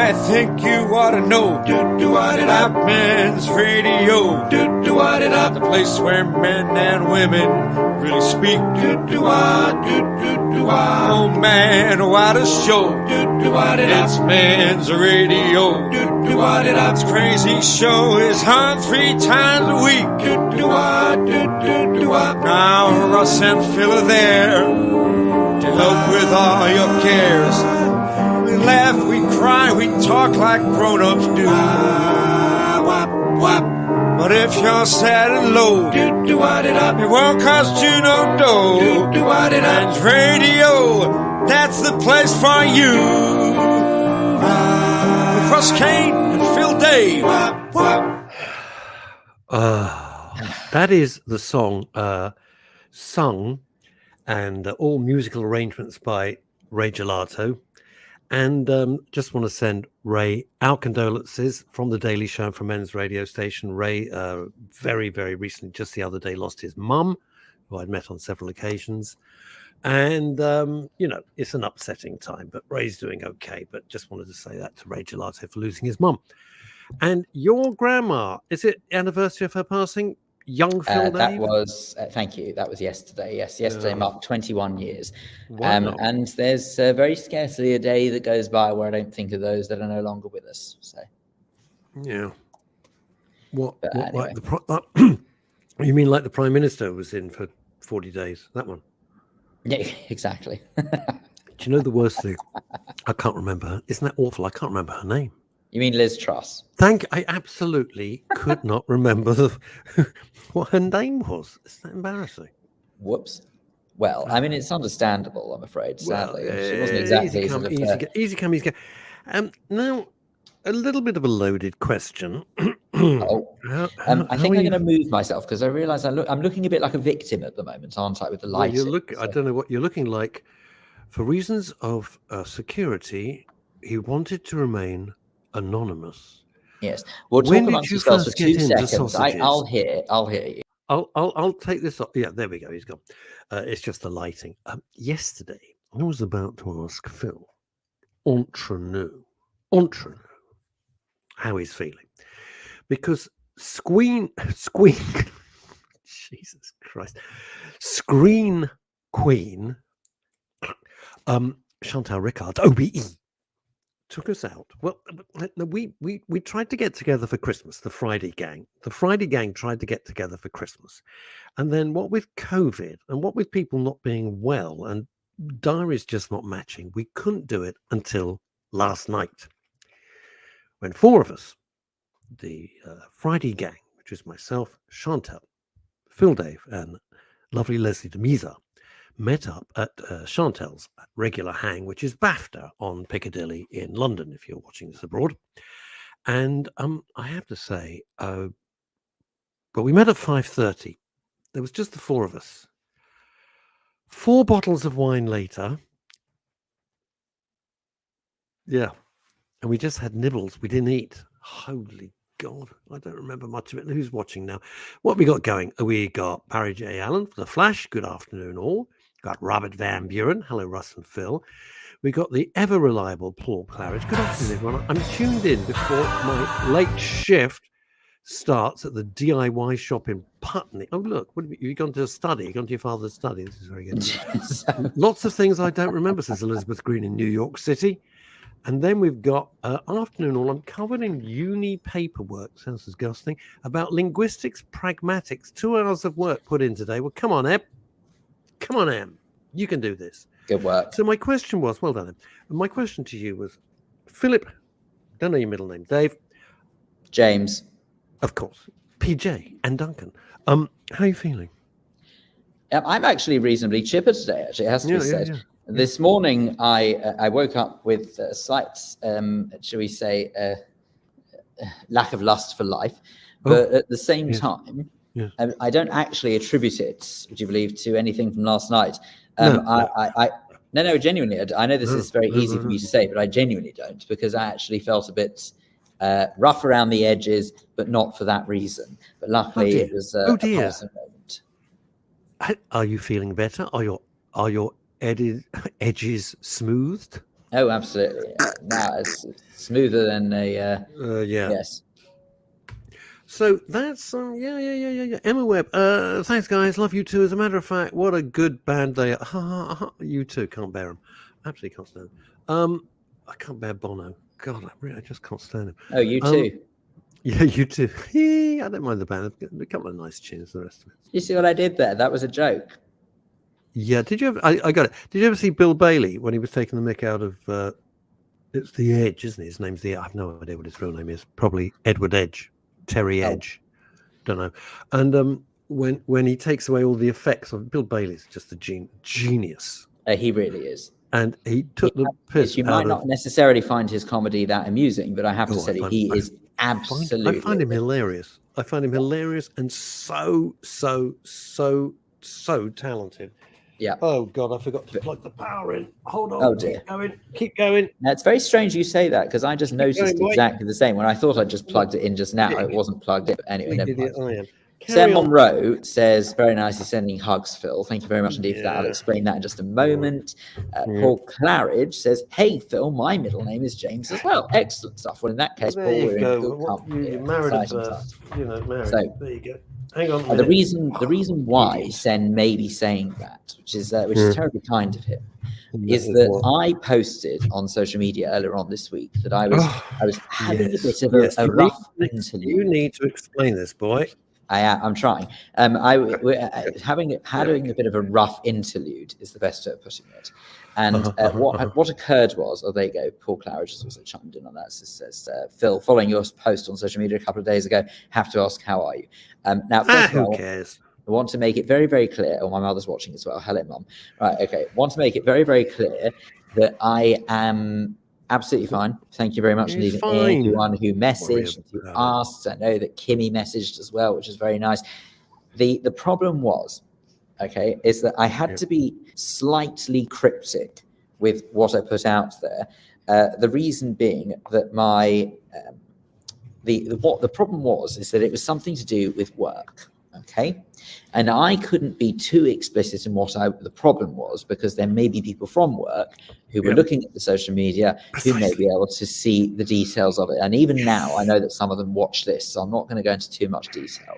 I think you ought to know. That Men's Radio. The place where men and women really speak. Oh man, what a show. It's Men's Radio. This crazy show is on 3 times a week. Now Russ and Phil are there to help with all your cares. We laugh, we cry, we talk like grown-ups do. But if you're sad and low, it won't cost you no dough. Men's Radio, that's the place for you. With Russ Kane and Phil Dave. That is the song sung and all musical arrangements by Ray Gelato. And just want to send Ray our condolences from the Daily Show from Men's Radio Station. Ray very, very recently, just the other day, lost his mum, who I'd met on several occasions. And, it's an upsetting time, but Ray's doing okay. But just wanted to say that to Ray Gelato for losing his mum. And your grandma, is it anniversary of her passing? Young Phil That Dave? was, thank you. That was yesterday. Yes, yesterday marked 21 years. Wow. And there's very scarcely a day that goes by where I don't think of those that are no longer with us. So, yeah. What anyway. You mean like the Prime Minister was in for 40 days? That one? Yeah, exactly. Do you know the worst thing? I can't remember her. Isn't that awful? I can't remember her name. You mean Liz Truss? I absolutely could not remember what her name was. Isn't that embarrassing? Whoops. Well, I mean, it's understandable, I'm afraid, sadly. She wasn't exactly easy come, easy go. Now, a little bit of a loaded question. I think I'm going to move myself because I realise I'm looking a bit like a victim at the moment, aren't I, with the lighting? I don't know what you're looking like. For reasons of security, he wanted to remain anonymous. Yes. We'll talk amongst yourselves for 2 seconds. I'll hear you. I'll take this off. Yeah, there we go. He's gone. It's just the lighting. Yesterday, I was about to ask Phil, entre nous, how he's feeling. Because Screen Jesus Christ. Screen Queen, Chantal Ricard, OBE, took us out. Well, we tried to get together for Christmas, the Friday gang. The Friday gang tried to get together for Christmas. And then what with COVID and what with people not being well and diaries just not matching, we couldn't do it until last night. When 4 of us, the Friday gang, which is myself, Chantal, Phil Dave, and lovely Leslie de Misa, met up at Chantal's regular hang, which is BAFTA on Piccadilly in London, if you're watching this abroad. And I have to say, but we met at 5:30. There was just the 4 of us. 4 bottles of wine later. Yeah. And we just had nibbles. We didn't eat. Holy God. I don't remember much of it. Who's watching now? What have we got going? We got Barry J. Allen for The Flash. Good afternoon, all. Got Robert Van Buren. Hello, Russ and Phil. We got the ever reliable Paul Claridge. Good afternoon, everyone. I'm tuned in before my late shift starts at the DIY shop in Putney. Oh, look, you've gone to a study. You've gone to your father's study. This is very good. Lots of things I don't remember, says Elizabeth Green in New York City. And then we've got afternoon all. I'm covered in uni paperwork, sounds disgusting, about linguistics pragmatics. 2 hours of work put in today. Well, come on, Em. Come on, Em. You can do this. Good work. So my question was, well done, Em. My question to you was, Philip, don't know your middle name, Dave. James. Of course. PJ and Duncan. How are you feeling? I'm actually reasonably chipper today, actually, it has to be said. Yeah. This morning, I woke up with a slight, shall we say, lack of lust for life. But at the same time, I don't actually attribute it, would you believe, to anything from last night. No, genuinely. I know this is very easy for me to say, but I genuinely don't, because I actually felt a bit rough around the edges, but not for that reason. But luckily, it was a passing moment. Are you feeling better? Are your edges smoothed? Oh, absolutely. Now it's smoother than a yes. So that's yeah. Emma Webb. Thanks, guys. Love you too. As a matter of fact, what a good band they are. You too. Can't bear them. Absolutely can't stand them. I can't bear Bono. God, I just can't stand him. Oh, you too. Yeah, you too. I don't mind the band. A couple of nice tunes. The rest of it. You see what I did there? That was a joke. Yeah. Did you ever? I got it. Did you ever see Bill Bailey when he was taking the mick out of? It's the Edge, isn't it? His name's I have no idea what his real name is. Probably Edward Edge. Terry Edge, don't know. And when he takes away all the effects of Bill Bailey's just a genius. He really is. And he took the piss. You might not necessarily find his comedy that amusing, but I have to say he is absolutely. I find him hilarious. I find him hilarious and so talented. Yeah. Oh God, I forgot to plug the power in. Hold on. Oh dear. Keep going. Now, it's very strange you say that because I just noticed exactly the same. When I thought I just plugged it in just now, it wasn't plugged in. But anyway, never mind. Sam Monroe says, very nicely sending hugs, Phil. Thank you very much indeed for that. I'll explain that in just a moment. Paul Claridge says, hey, Phil, my middle name is James as well. Excellent stuff. Well, in that case, Paul, we're in good company. You're married at first. Married. So, there you go. Hang on. The reason why Sen may be saying that, which is terribly kind of him, is that I posted on social media earlier on this week that I was having a bit of a rough interlude. You need to explain this, boy. I'm trying. Having a bit of a rough interlude is the best way of putting it. And what occurred was, there you go, Paul Claridge has also chimed in on that. It says, Phil, following your post on social media a couple of days ago, have to ask, how are you? Now, first of all, who cares? I want to make it very, very clear. Oh, my mother's watching as well. Hello, Mum. Right, okay. Want to make it very, very clear that I am absolutely fine. Thank you very much indeed. Everyone who messaged, who asked. I know that Kimmy messaged as well, which is very nice. The problem was, is that I had to be slightly cryptic with what I put out there. The reason being that the problem is that it was something to do with work. And I couldn't be too explicit in what the problem was, because there may be people from work who were looking at the social media who may be able to see the details of it. And even now, I know that some of them watch this, so I'm not going to go into too much detail.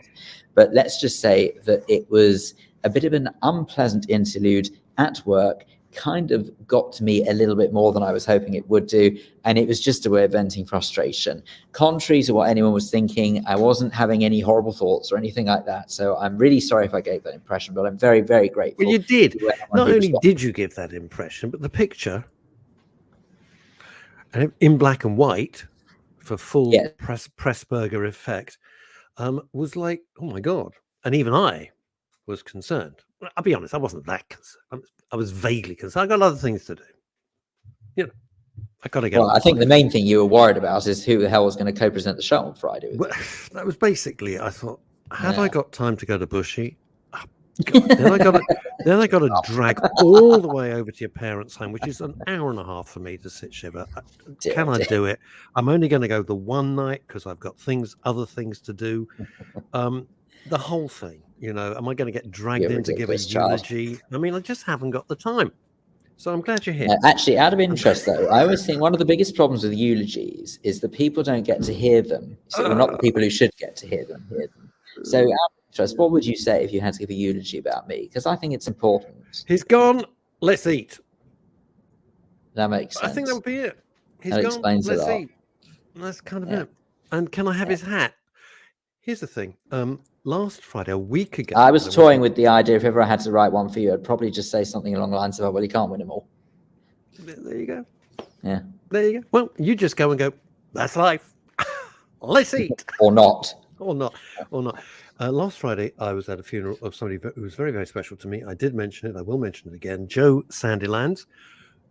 But let's just say that it was a bit of an unpleasant interlude at work, kind of got to me a little bit more than I was hoping it would do. And it was just a way of venting frustration. Contrary to what anyone was thinking, I wasn't having any horrible thoughts or anything like that. So I'm really sorry if I gave that impression, but I'm very, very grateful. Well, you did. Not only did you give that impression, but the picture in black and white for full Pressburger effect was like, oh my God. And even I was concerned. I'll be honest, I wasn't that concerned. I was vaguely concerned. I got other things to do. I got to get. Well, I think the main thing you were worried about is who the hell was going to co-present the show on Friday. That was basically. I thought, have I got time to go to Bushy? Oh, then I got to drag all the way over to your parents' home, which is an hour and a half for me to sit shiver. Can I do it? I'm only going to go the one night because I've got other things to do. The whole thing, am I going to get dragged in to give a eulogy? I mean, I just haven't got the time. So I'm glad you're here. Actually, out of interest, though, I always think one of the biggest problems with eulogies is that people don't get to hear them. So not the people who should get to hear them. So out of interest, what would you say if you had to give a eulogy about me? Because I think it's important. He's gone. Let's eat. That makes sense. I think that would be it. He's that gone. Explains Let's it eat. That's kind of it. And can I have his hat? Here's the thing. Last Friday, a week ago, I was toying with the idea if ever I had to write one for you, I'd probably just say something along the lines of, well, you can't win them all. There you go. Yeah. There you go. Well, you just go and go, that's life. Let's eat. Or not. Or not. Last Friday, I was at a funeral of somebody who was very, very special to me. I did mention it. I will mention it again. Jo Sandilands,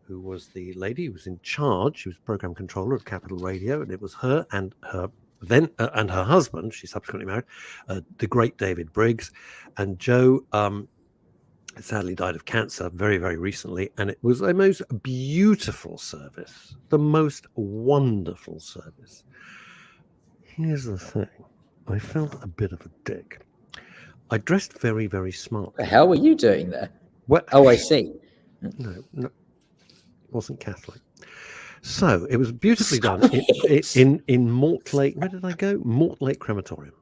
who was the lady who was in charge. She was program controller of Capital Radio, and it was her and her husband, she subsequently married, the great David Briggs. And Jo sadly died of cancer very, very recently. And it was a most beautiful service, the most wonderful service. Here's the thing. I felt a bit of a dick. I dressed very, very smart. The hell were you doing there? What? Oh, I see. No, wasn't Catholic. So it was beautifully done in Mortlake. Where did I go? Mortlake Crematorium.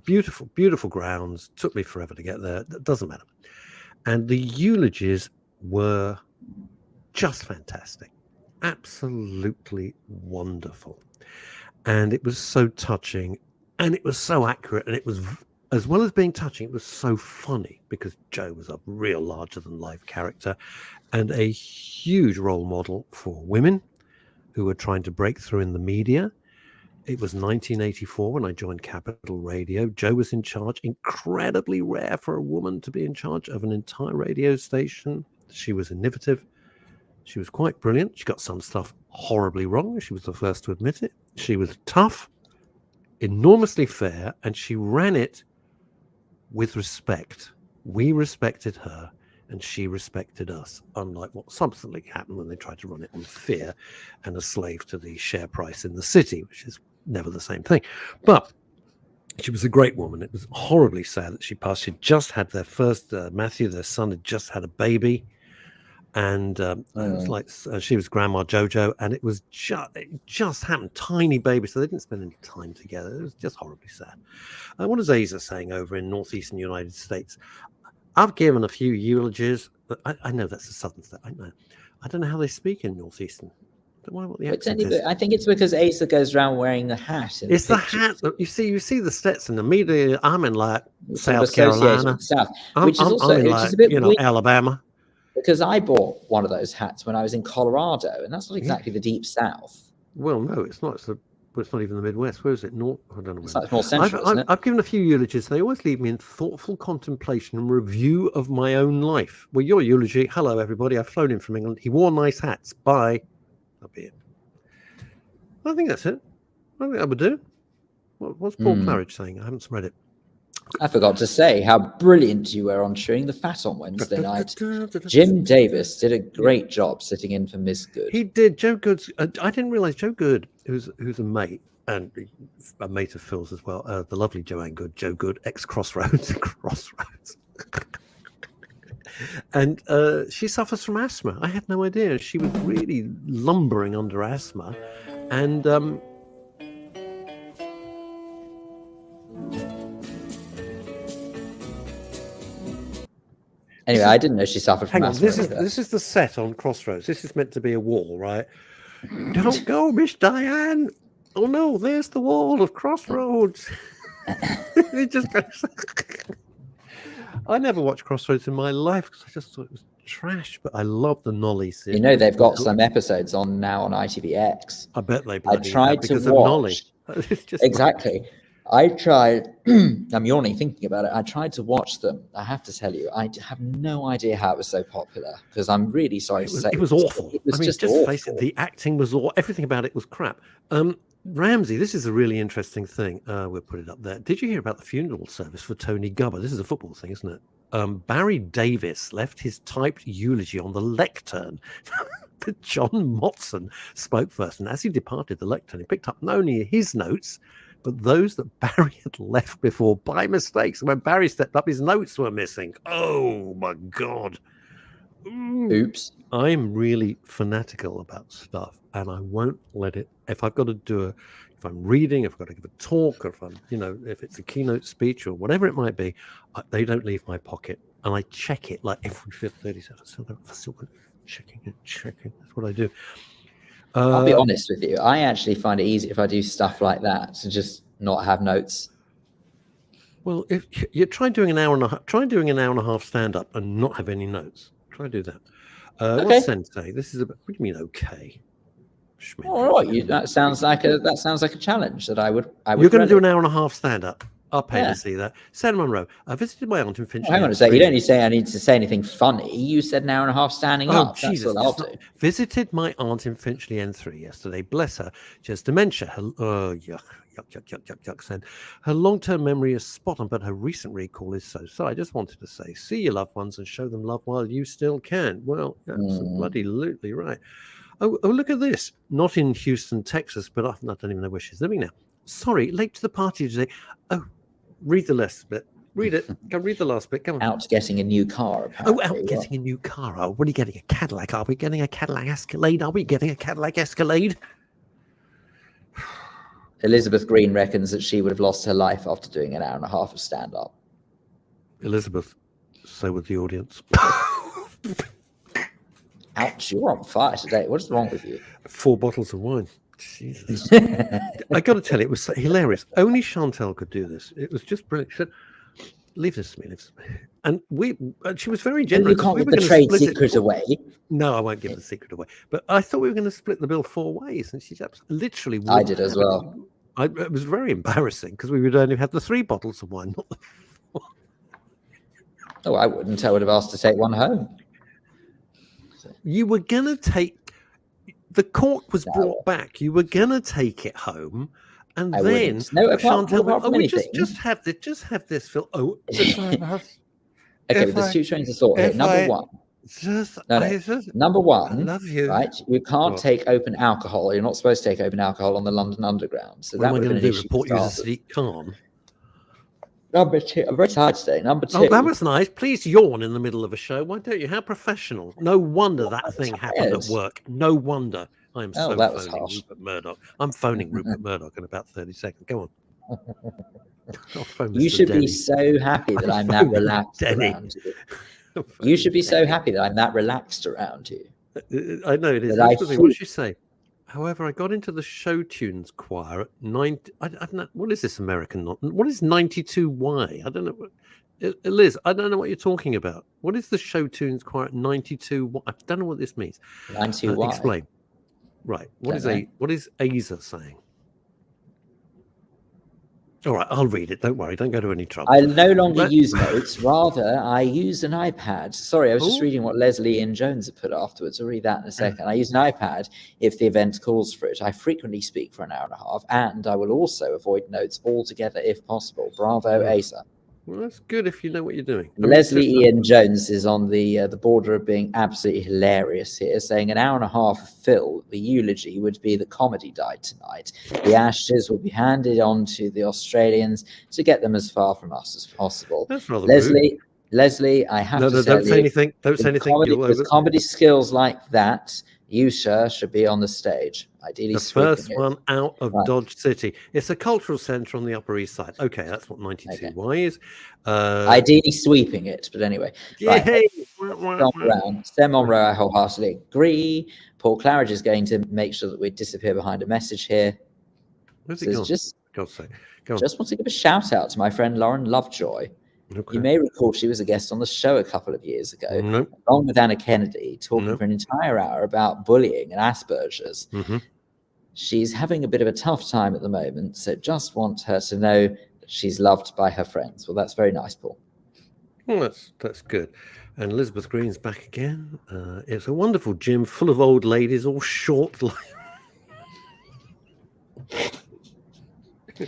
Beautiful, beautiful grounds. Took me forever to get there. That doesn't matter. And the eulogies were just fantastic. Absolutely wonderful. And it was so touching, and it was so accurate, and it was, as well as being touching, it was so funny, because Jo was a real larger-than-life character and a huge role model for women who were trying to break through in the media. It was 1984 when I joined Capital Radio. Jo was in charge. Incredibly rare for a woman to be in charge of an entire radio station. She was innovative. She was quite brilliant. She got some stuff horribly wrong. She was the first to admit it. She was tough, enormously fair, and she ran it with respect. We respected her, and she respected us, unlike what subsequently happened when they tried to run it on fear and a slave to the share price in the city, which is never the same thing. But she was a great woman. It was horribly sad that she passed. She'd just had their first, Matthew, their son, had just had a baby. And it was like she was Grandma Jojo, and it just happened. Tiny baby, so they didn't spend any time together. It was just horribly sad. What is Asa saying over in northeastern United States? I've given a few eulogies, but I know that's a southern state. I know. I don't know how they speak in northeastern. I don't know what the accent is. I think it's because Asa goes around wearing the hat. It's the hat. You see the Stetson. Immediately, I'm in like South Carolina. Stuff, I'm in like, a bit weird, Alabama. Because I bought one of those hats when I was in Colorado, and that's not exactly the deep south. Well, no, it's not. It's not even the Midwest. Where is it? North? I don't know. It's like more central, isn't it? I've given a few eulogies. They always leave me in thoughtful contemplation and review of my own life. Well, your eulogy, hello, everybody. I've flown in from England. He wore nice hats. Bye. That'll be it. I think that's it. I think that would do. What's Paul Claridge saying? I haven't read it. I forgot to say how brilliant you were on chewing the fat on Wednesday night. Jim Davis did a great job sitting in for Miss Good. He did. Joe Good's. I didn't realize Joe Good, who's a mate and a mate of Phil's as well. The lovely Joanne Good, Joe Good, ex-Crossroads, and she suffers from asthma. I had no idea. She was really lumbering under asthma, and anyway, I didn't know she suffered from asthma. This is the set on Crossroads. This is meant to be a wall, right? Don't go, Miss Diane. Oh no, there's the wall of Crossroads. It just goes. I never watched Crossroads in my life because I just thought it was trash. But I love the Nolly series. You know, they've got some episodes on now on ITVX. I bet they. I tried to watch. Exactly. I tried, I'm yawning thinking about it. I tried to watch them. I have to tell you, I have no idea how it was so popular, because I'm really sorry to say. It was awful. It was just awful. Face it, the acting was awful. Everything about it was crap. Ramsey, this is a really interesting thing. We'll put it up there. Did you hear about the funeral service for Tony Gubba? This is a football thing, isn't it? Barry Davis left his typed eulogy on the lectern. John Motson spoke first, and as he departed the lectern, he picked up not only his notes, but those that Barry had left before by mistake. So when Barry stepped up, his notes were missing. Oh my God. Oops. I'm really fanatical about stuff, and I won't let it. If I've got to if I'm reading, if I've got to give a talk, or if I'm, if it's a keynote speech or whatever it might be, they don't leave my pocket, and I check it like every 30 seconds. Still checking. That's what I do. I'll be honest with you. I actually find it easy if I do stuff like that to just not have notes. Well, if you try doing an hour and a half stand up and not have any notes. Try to do that. Okay. What's Sensei? This is what do you mean okay? All right, that sounds like a challenge that I would. You're going to do an hour and a half stand up. I'll pay to see that. Sarah Monroe, I visited my aunt in Finchley. Hang on a sec. You don't need to say I need to say anything funny. You said an hour and a half standing up. Jesus, that's what I'll do. Visited my aunt in Finchley N3 yesterday. Bless her. She has dementia. Yuck. Said her long-term memory is spot on, but her recent recall is so. I just wanted to say, see your loved ones and show them love while you still can. Well, absolutely right. Oh, look at this. Not in Houston, Texas, but I don't even know where she's living now. Sorry, late to the party today. Oh, read the list bit. Read it. Go read the last bit. Come on. Out getting a new car, apparently. Oh, out getting a new car. Oh, what are you getting? A Cadillac? Are we getting a Cadillac Escalade? Are we getting a Cadillac Escalade? Elizabeth Green reckons that she would have lost her life after doing an hour and a half of stand-up. Elizabeth, so would the audience. Ouch, you're on fire today. What's wrong with you? 4 bottles of wine. Jesus. I got to tell you, it was hilarious. Only Chantal could do this. It was just brilliant. She said, leave this to me. And she was very generous. You can't give the trade secret away. No, I won't give the secret away. But I thought we were going to split the bill 4 ways. And she's literally... I did as well. It was very embarrassing because we would only have the 3 bottles of wine, not the 4. Oh, I wouldn't. I would have asked to take one home. You were going to take... The cork was brought back. You were going to take it home. And I then Chantal went, just have this, Phil. Oh, okay, but there's 2 trains of thought here. Number one, I love you. Right? You can't take open alcohol. You're not supposed to take open alcohol on the London Underground. So that would have been an issue. Report you as a sleep calm. Number 2, I'm very tired today. Number 2. Oh, that was nice. Please yawn in the middle of a show. Why don't you? How professional. No wonder that thing happened at work. No wonder. I'm phoning Rupert Murdoch. I'm phoning Rupert Murdoch in about 30 seconds. Go on. You should be so happy that I'm that relaxed around you. You should be so happy that I'm that relaxed around you. I know it is. What did you say? However, I got into the show tunes choir at 90. I don't know. What is this American? What is 92Y? I don't know. Liz, I don't know what you're talking about. What is the show tunes choir at 92Y? I don't know what this means. 92Y. Explain. Right. What is Aza saying? All right, I'll read it. Don't worry. Don't go to any trouble. I no longer use notes. Rather, I use an iPad. Sorry, I was just reading what Leslie Ian Jones had put afterwards. I'll read that in a second. I use an iPad if the event calls for it. I frequently speak for an hour and a half, and I will also avoid notes altogether if possible. Bravo, Asa. Well, that's good if you know what you're doing. Leslie Ian Jones is on the border of being absolutely hilarious here, saying an hour and a half of Phil, the eulogy would be the comedy died tonight. The ashes will be handed on to the Australians to get them as far from us as possible. That's rather rude. Leslie, I have to say... don't say anything. Don't say anything. With comedy skills like that, you, sir, should be on the stage. Ideally, the first one out of Dodge City. It's a cultural centre on the Upper East Side. Okay, that's what 92Y is. Ideally sweeping it, but anyway. Sam Monroe, I wholeheartedly agree. Paul Claridge is going to make sure that we disappear behind a message here. Where's it gone? Just want to give a shout out to my friend Lauren Lovejoy. Okay. You may recall she was a guest on the show a couple of years ago, along with Anna Kennedy, talking for an entire hour about bullying and Asperger's. She's having a bit of a tough time at the moment, so just want her to know that she's loved by her friends. Well, that's very nice, Paul. Well, that's good. And Elizabeth Green's back again. It's a wonderful gym full of old ladies, all short. Do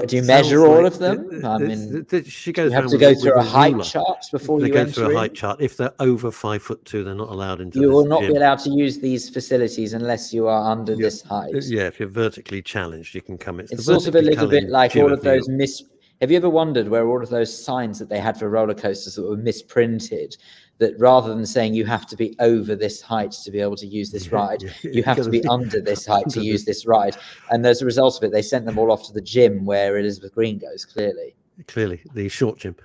you measure all of them? I mean, she goes. You have to go through a height chart before you enter. They go through a height chart. If they're over 5'2", they're not allowed into. You will not be allowed to use these facilities unless you are under this height. Yeah, if you're vertically challenged, you can come. It's sort of a little bit like all of those Have you ever wondered where all of those signs that they had for roller coasters that were misprinted? That rather than saying you have to be over this height to be able to use this ride, you have to be under this height to use this ride. And as a result of it, they sent them all off to the gym where Elizabeth Green goes, clearly, the short gym.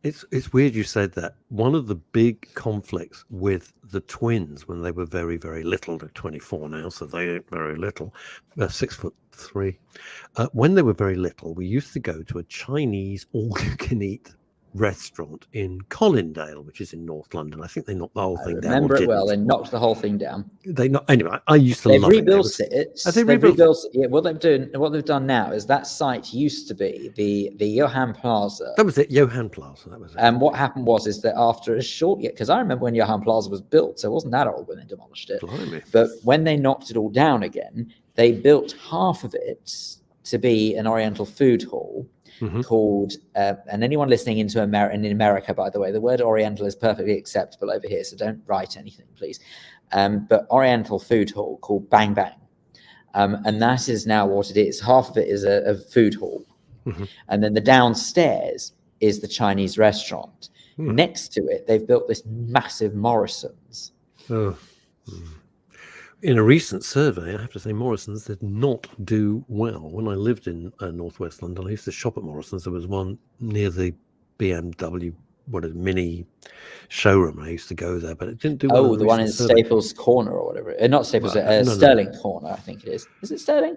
It's weird you said that. One of the big conflicts with the twins when they were very, very little, they're 24 now, so they ain't very little, 6'3". When they were very little, we used to go to a Chinese all-you-can-eat restaurant in Colindale, which is in North London. I think they knocked the whole thing down. Remember it well. They knocked the whole thing down. Anyway, I used to love it. They've rebuilt it. They've rebuilt it. Yeah, what they've done now is that site used to be the Johan Plaza. That was it, Johan Plaza. That was it. And what happened is that after a short, because I remember when Johan Plaza was built, so it wasn't that old when they demolished it. Blimey. But when they knocked it all down again, they built half of it to be an Oriental food hall. Called, and anyone listening in America, by the way, the word Oriental is perfectly acceptable over here, so don't write anything, please. But Oriental food hall called Bang Bang. And that is now what it is. Half of it is a food hall. And then the downstairs is the Chinese restaurant. Next to it, they've built this massive Morrison's. Oh. In a recent survey, I have to say Morrison's did not do well. When I lived in northwest London, I used to shop at Morrison's. There was one near the BMW mini showroom. I used to go there, but it didn't do well. Oh, the one in Staples Corner or whatever. Not Staples, Sterling Corner, I think it is. Is it Sterling?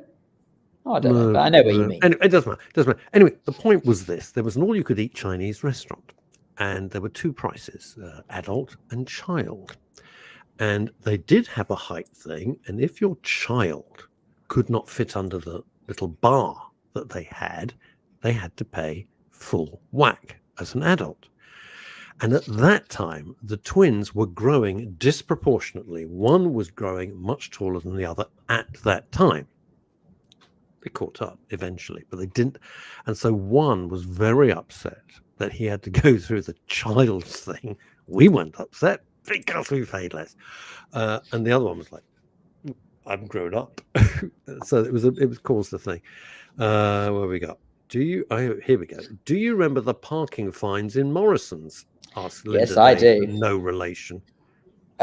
Oh, I don't know, but I know what you mean. Anyway, it doesn't matter. Anyway, the point was this. There was an all-you-could-eat Chinese restaurant, and there were two prices, adult and child. And they did have a height thing, and if your child could not fit under the little bar that they had to pay full whack as an adult. And at that time, the twins were growing disproportionately. One was growing much taller than the other at that time. They caught up eventually, but they didn't. And so one was very upset that he had to go through the child's thing. We weren't upset because we paid less. And the other one was like, I'm grown up. So it was caused a thing. Where we got? Here we go. Do you remember the parking fines in Morrison's? Asked Linda. Yes, I do. No relation.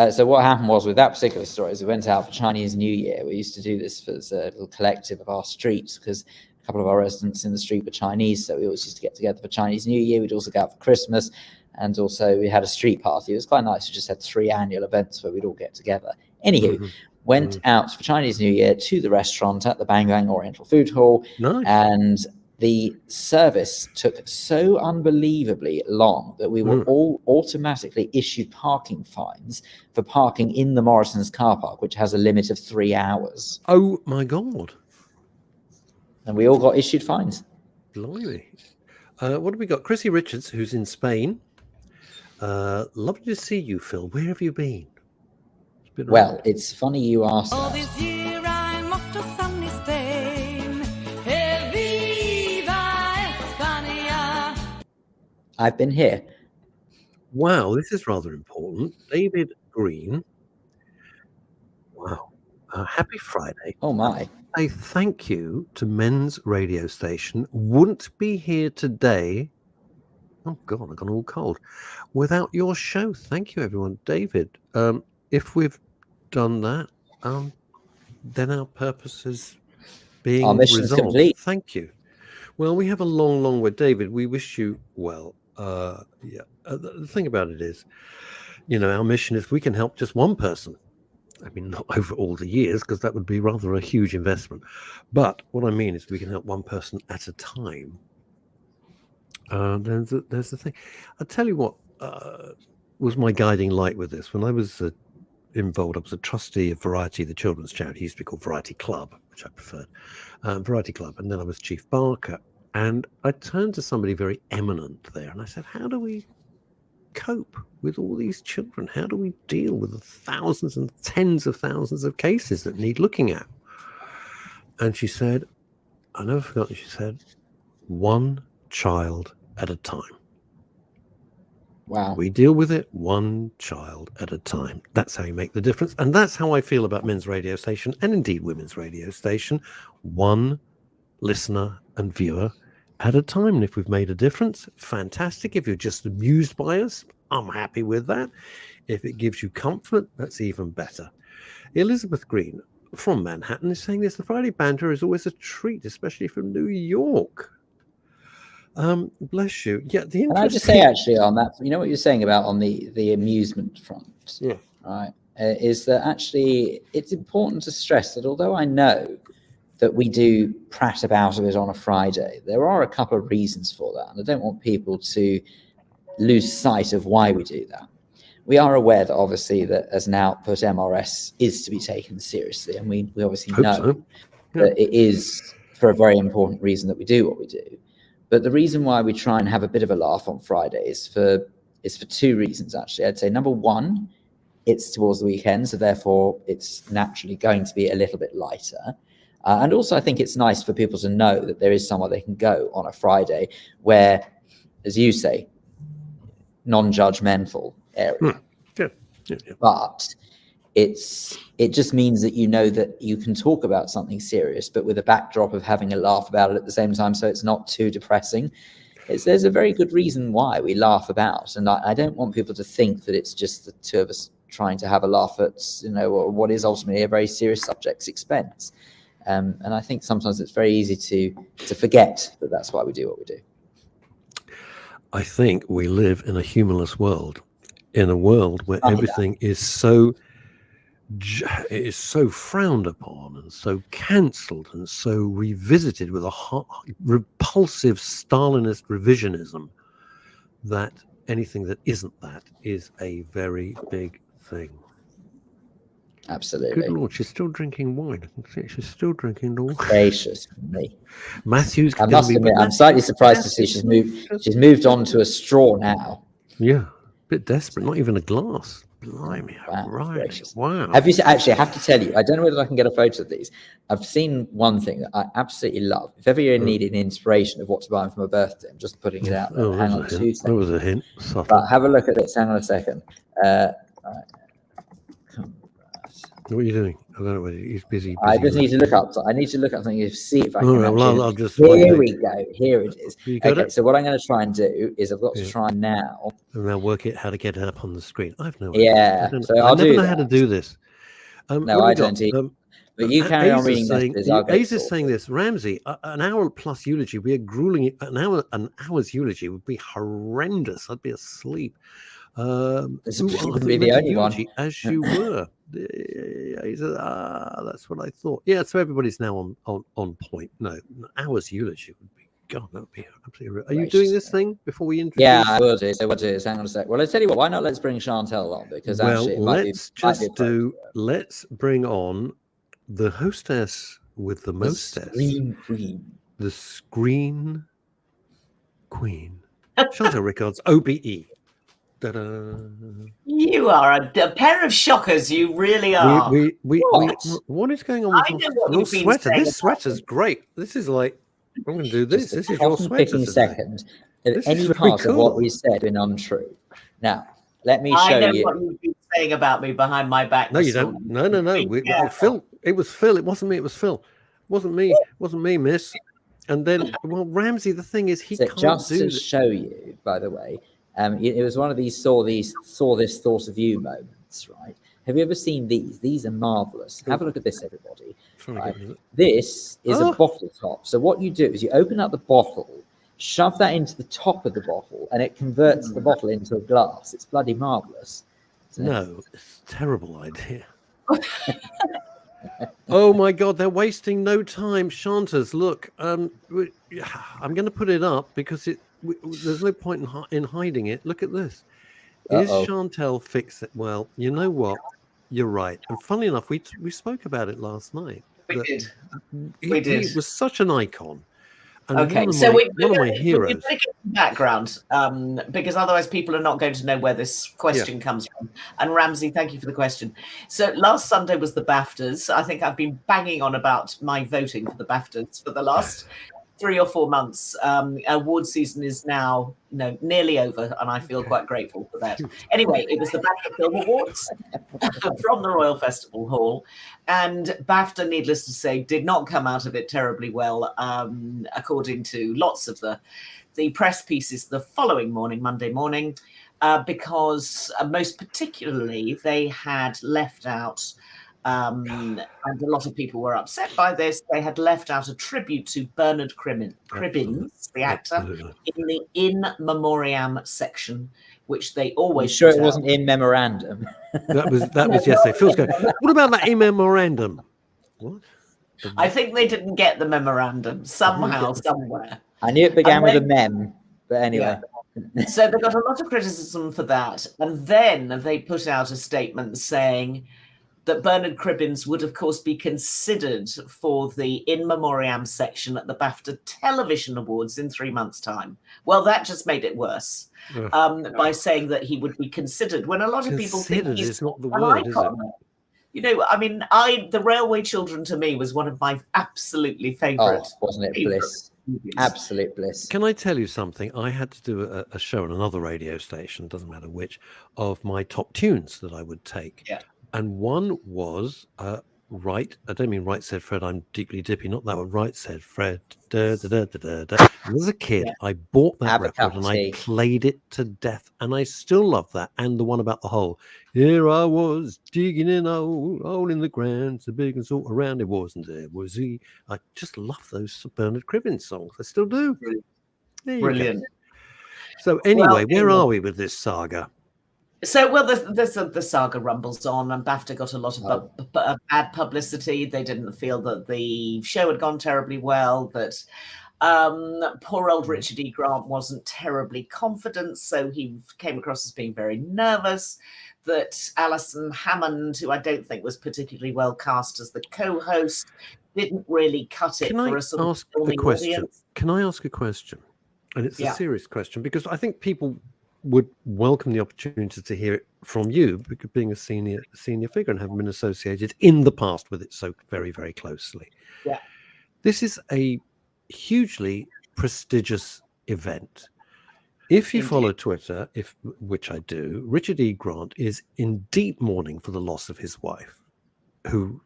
So what happened was with that particular story is we went out for Chinese New Year. We used to do this as a little collective of our streets because a couple of our residents in the street were Chinese. So we always used to get together for Chinese New Year. We'd also go out for Christmas. And also we had a street party. It was quite nice. We just had 3 annual events where we'd all get together. Anywho, went out for Chinese New Year to the restaurant at the Bang Bang Oriental Food Hall. Nice. And the service took so unbelievably long that we were all automatically issued parking fines for parking in the Morrison's car park, which has a limit of 3 hours. Oh, my God. And we all got issued fines. Blimey. What have we got? Chrissy Richards, who's in Spain. Lovely to see you, Phil. Where have you been? Well, it's funny you asked that. This year I'm off to sunny Spain. Hey, viva España. I've been here. Wow, this is rather important. David Green. Wow. Happy Friday. Oh, my. I thank you to Men's Radio Station. Wouldn't be here today. Oh, God, I've gone all cold. Without your show. Thank you, everyone. David, if we've done that, then our purpose is being our mission's resolved. Complete. Thank you. Well, we have a long, long way. David, we wish you well. The thing about it is, our mission is we can help just one person. I mean, not over all the years, because that would be rather a huge investment. But what I mean is we can help one person at a time. There's the thing. I'll tell you what was my guiding light with this. When I was involved, I was a trustee of Variety, the children's charity. It used to be called Variety Club, which I preferred. Variety Club. And then I was Chief Barker. And I turned to somebody very eminent there. And I said, how do we cope with all these children? How do we deal with the thousands and tens of thousands of cases that need looking at? And she said, I never forgot, she said, one child at a time. Wow. We deal with it one child at a time. That's how you make the difference. And that's how I feel about Men's Radio Station and indeed Women's Radio Station. One listener and viewer at a time. And if we've made a difference, fantastic. If you're just amused by us, I'm happy with that. If it gives you comfort, that's even better. Elizabeth Green from Manhattan is saying this: the Friday banter is always a treat, especially from New York. Bless you. Yeah, the Can I just say actually on that, what you're saying about on the amusement front, yeah, right, is that actually it's important to stress that although I know that we do prat about a bit on a Friday, there are a couple of reasons for that, and I don't want people to lose sight of why we do that. We are aware that obviously that as an output, MRS is to be taken seriously, and we obviously know that it is for a very important reason that we do what we do. But the reason why we try and have a bit of a laugh on Friday is for 2 reasons, actually. I'd say number one, it's towards the weekend, so therefore it's naturally going to be a little bit lighter. And also I think it's nice for people to know that there is somewhere they can go on a Friday where, as you say, non-judgmental area. Yeah. But it just means that you know that you can talk about something serious, but with a backdrop of having a laugh about it at the same time, so it's not too depressing. There's a very good reason why we laugh about, and I don't want people to think that it's just the two of us trying to have a laugh at, or what is ultimately a very serious subject's expense. And I think sometimes it's very easy to forget that that's why we do what we do. I think we live in a humorless world, in a world where everything is so frowned upon and so cancelled and so revisited with a repulsive Stalinist revisionism, that anything that isn't that is a very big thing. Absolutely. Good Lord, she's still drinking wine. I can see she's still drinking the wine. Gracious me. Matthew's. I must admit, I'm slightly surprised to see she's moved on to a straw now. Yeah, a bit desperate. Not even a glass. Blimey, right. Wow. Have you actually? I have to tell you, I don't know whether I can get a photo of these. I've seen one thing that I absolutely love. If ever you're needing inspiration of what to buy for my birthday, I'm just putting it out there. Hang on 2 seconds. That was a hint. But have a look at this. Hang on a second. Right. What are you doing? I don't know whether he's busy. I just need to look up. I need to look up something to see if I can. Right, well, I'll just. Here we go. Here it is. Okay, it? so what I'm going to try and do is I've got to try now. And now work it how to get it up on the screen. I've no idea. Yeah. I never know how to do this. No, I don't either. But you carry on reading messages. Ace is saying this. Ramsey, an hour plus eulogy. We are grueling. An hour's eulogy would be horrendous. I'd be asleep. This wouldn't be the only one. As you were. He said, that's what I thought. Yeah, so everybody's now on point. No, an hour's eulogy would be, God, that would be absolutely real. Are you doing this thing before we introduce? Yeah, I will do. So what do? Hang on a sec. Well, I tell you what, why not let's bring Chantel on? Because actually, let's bring on the hostess with the mostess. Screen queen. The screen queen. Chantel Rickards, OBE. Ta-da. You are a pair of shockers. You really are. What is going on with your sweater? This sweater's great. This is like, I'm going to do this. This is your sweater. Second, if any part of what we said been untrue. Now, let me show you. I know what you've been saying about me behind my back. No, you don't. No. Phil. It was Phil. It wasn't me. It was Phil. Wasn't me, miss. And then, well, Ramsey, the thing is, he can't just do to this. Show you, by the way. It was one of these saw this, thought of you moments, right? Have you ever seen these? These are marvelous. Have a look at this, everybody. Right? This is a bottle top. So what you do is you open up the bottle, shove that into the top of the bottle, and it converts the bottle into a glass. It's bloody marvelous. No, it's a terrible idea. Oh my God, they're wasting no time. Shanters, look, I'm going to put it up because there's no point in hiding it. Look at this. Is Chantel fix it? Well, you know what? You're right. And funnily enough, we spoke about it last night. We did. He was such an icon. And okay, one of my heroes. We better get some background, because otherwise people are not going to know where this question comes from. And Ramsey, thank you for the question. So last Sunday was the BAFTAs. I think I've been banging on about my voting for the BAFTAs for the last 3 or 4 months. Award season is now nearly over, and I feel quite grateful for that. Anyway, it was the BAFTA Film Awards from the Royal Festival Hall, and BAFTA, needless to say, did not come out of it terribly well, according to lots of the press pieces the following morning, Monday morning, because most particularly they had left out. And a lot of people were upset by this. They had left out a tribute to Bernard Cribbins, the actor, in the In Memoriam section, which they always. I'm sure it wasn't in memorandum. That was yesterday. Phil's going, what about that in memorandum? What? I think they didn't get the memorandum somehow, somewhere. I knew it began with a mem, but anyway. Yeah. So they got a lot of criticism for that, and then they put out a statement saying that Bernard Cribbins would, of course, be considered for the In Memoriam section at the BAFTA Television Awards in 3 months' time. Well, that just made it worse by saying that he would be considered, when a lot of people think he's not the word, is it? I mean, the Railway Children to me was one of my absolutely favourite. Oh, wasn't it bliss? Movies. Absolute bliss. Can I tell you something? I had to do a show on another radio station, doesn't matter which, of my top tunes that I would take. Yeah. and one was right. I don't mean right said Fred. I'm deeply dippy. Not that one. Right said Fred. Da, da, da, da, da, da. As a kid, I bought that Have a record cup and of I tea. played it to death, and I still love that. And the one about the hole. Here I was digging in a hole in the ground, so big and sort around it wasn't there, was he? I just love those Bernard Cribbin songs. I still do. There you Brilliant. go. So anyway, where are we with this saga? So, well, the saga rumbles on, and BAFTA got a lot of bad publicity. They didn't feel that the show had gone terribly well, that poor old Richard E. Grant wasn't terribly confident, so he came across as being very nervous, that Alison Hammond, who I don't think was particularly well cast as the co-host, didn't really cut it for a sort of filming audience. Can I ask a question? And it's a serious question, because I think people would welcome the opportunity to hear it from you, because being a senior figure and having been associated in the past with it so very, very closely. Yeah. This is a hugely prestigious event. If you follow Twitter, which I do, Richard E. Grant is in deep mourning for the loss of his wife, who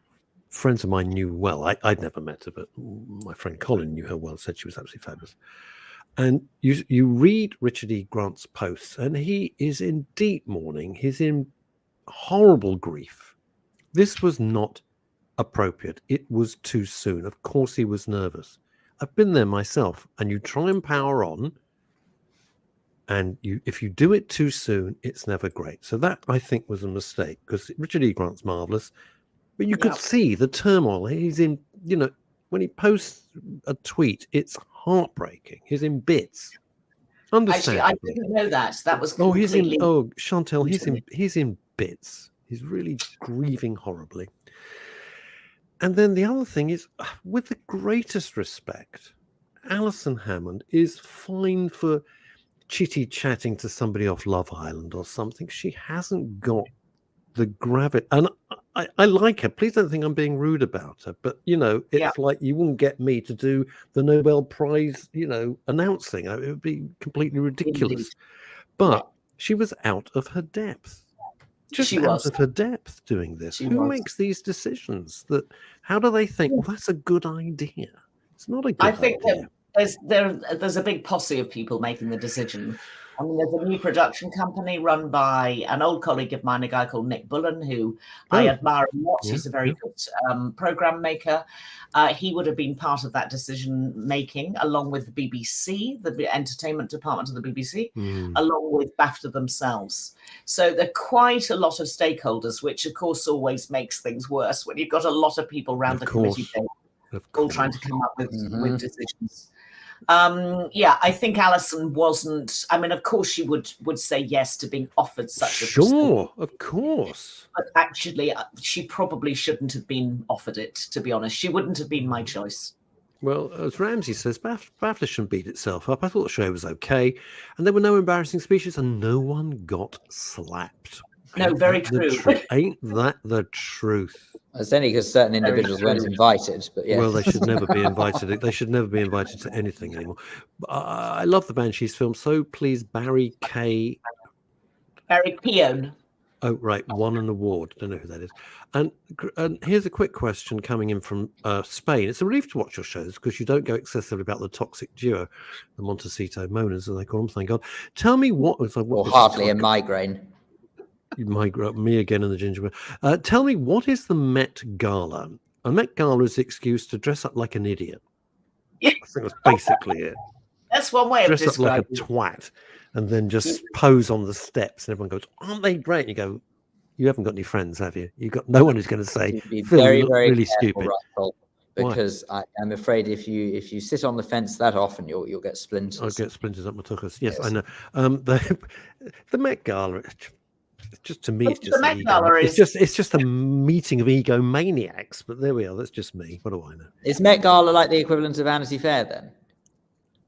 friends of mine knew well. I'd never met her, but my friend Colin knew her well, said she was absolutely fabulous. And you read Richard E. Grant's posts, and he is in deep mourning. He's in horrible grief. This was not appropriate. It was too soon. Of course he was nervous. I've been there myself, and you try and power on, and if you do it too soon, it's never great. So that, I think, was a mistake, because Richard E. Grant's marvelous, but you could see the turmoil. He's in, when he posts a tweet, it's heartbreaking. He's in bits. Actually, I didn't know that. That was completely... Chantel, he's in bits. He's really grieving horribly. And then the other thing is, with the greatest respect, Alison Hammond is fine for chitty-chatting to somebody off Love Island or something. She hasn't got the gravity. And I like her. Please don't think I'm being rude about her. But, it's like you wouldn't get me to do the Nobel Prize, announcing. It would be completely ridiculous. Indeed. But she was out of her depth. Out of her depth doing this. Who makes these decisions? How do they think, well, that's a good idea? It's not a good idea. I think there's a big posse of people making the decision. I mean, there's a new production company run by an old colleague of mine, a guy called Nick Bullen, who I admire a lot. He's a very good program maker. He would have been part of that decision making, along with the BBC, the entertainment department of the BBC, along with BAFTA themselves. So there are quite a lot of stakeholders, which of course always makes things worse when you've got a lot of people around the committee table, all trying to come up with decisions. I think Alison wasn't. I mean, of course, she would say yes to being offered such a sure, of course. But actually, she probably shouldn't have been offered it. To be honest, she wouldn't have been my choice. Well, as Ramsey says, BAFTA shouldn't beat itself up. I thought the show was okay, and there were no embarrassing speeches, and no one got slapped. No, very true. Ain't that the truth? It's only because certain individuals weren't invited, but Well, they should never be invited. They should never be invited to anything anymore. I love the Banshees film. So please, Barry Keoghan. Oh, right. Won an award. Don't know who that is. And here's a quick question coming in from Spain. It's a relief to watch your shows because you don't go excessively about the toxic duo, the Montecito Moaners, as they call them, thank God. Tell me what... Or hardly a migraine. Me again in the gingerbread. Tell me, what is the Met Gala? A Met Gala is the excuse to dress up like an idiot. I think that's basically it. That's one way of describing dress up like a twat and then just pose on the steps and everyone goes, aren't they great? And you go, you haven't got any friends, have you? You've got no one who's going to say, be Phil, very, you look very really careful, stupid. Russell, because I'm afraid if you sit on the fence that often, you'll get splinters. I'll get splinters up my tuckers. Yes, I know. The Met Gala... Just to me, it's just the Met Gala it's just a meeting of egomaniacs. But there we are. That's just me. What do I know? Is Met Gala like the equivalent of Vanity Fair then?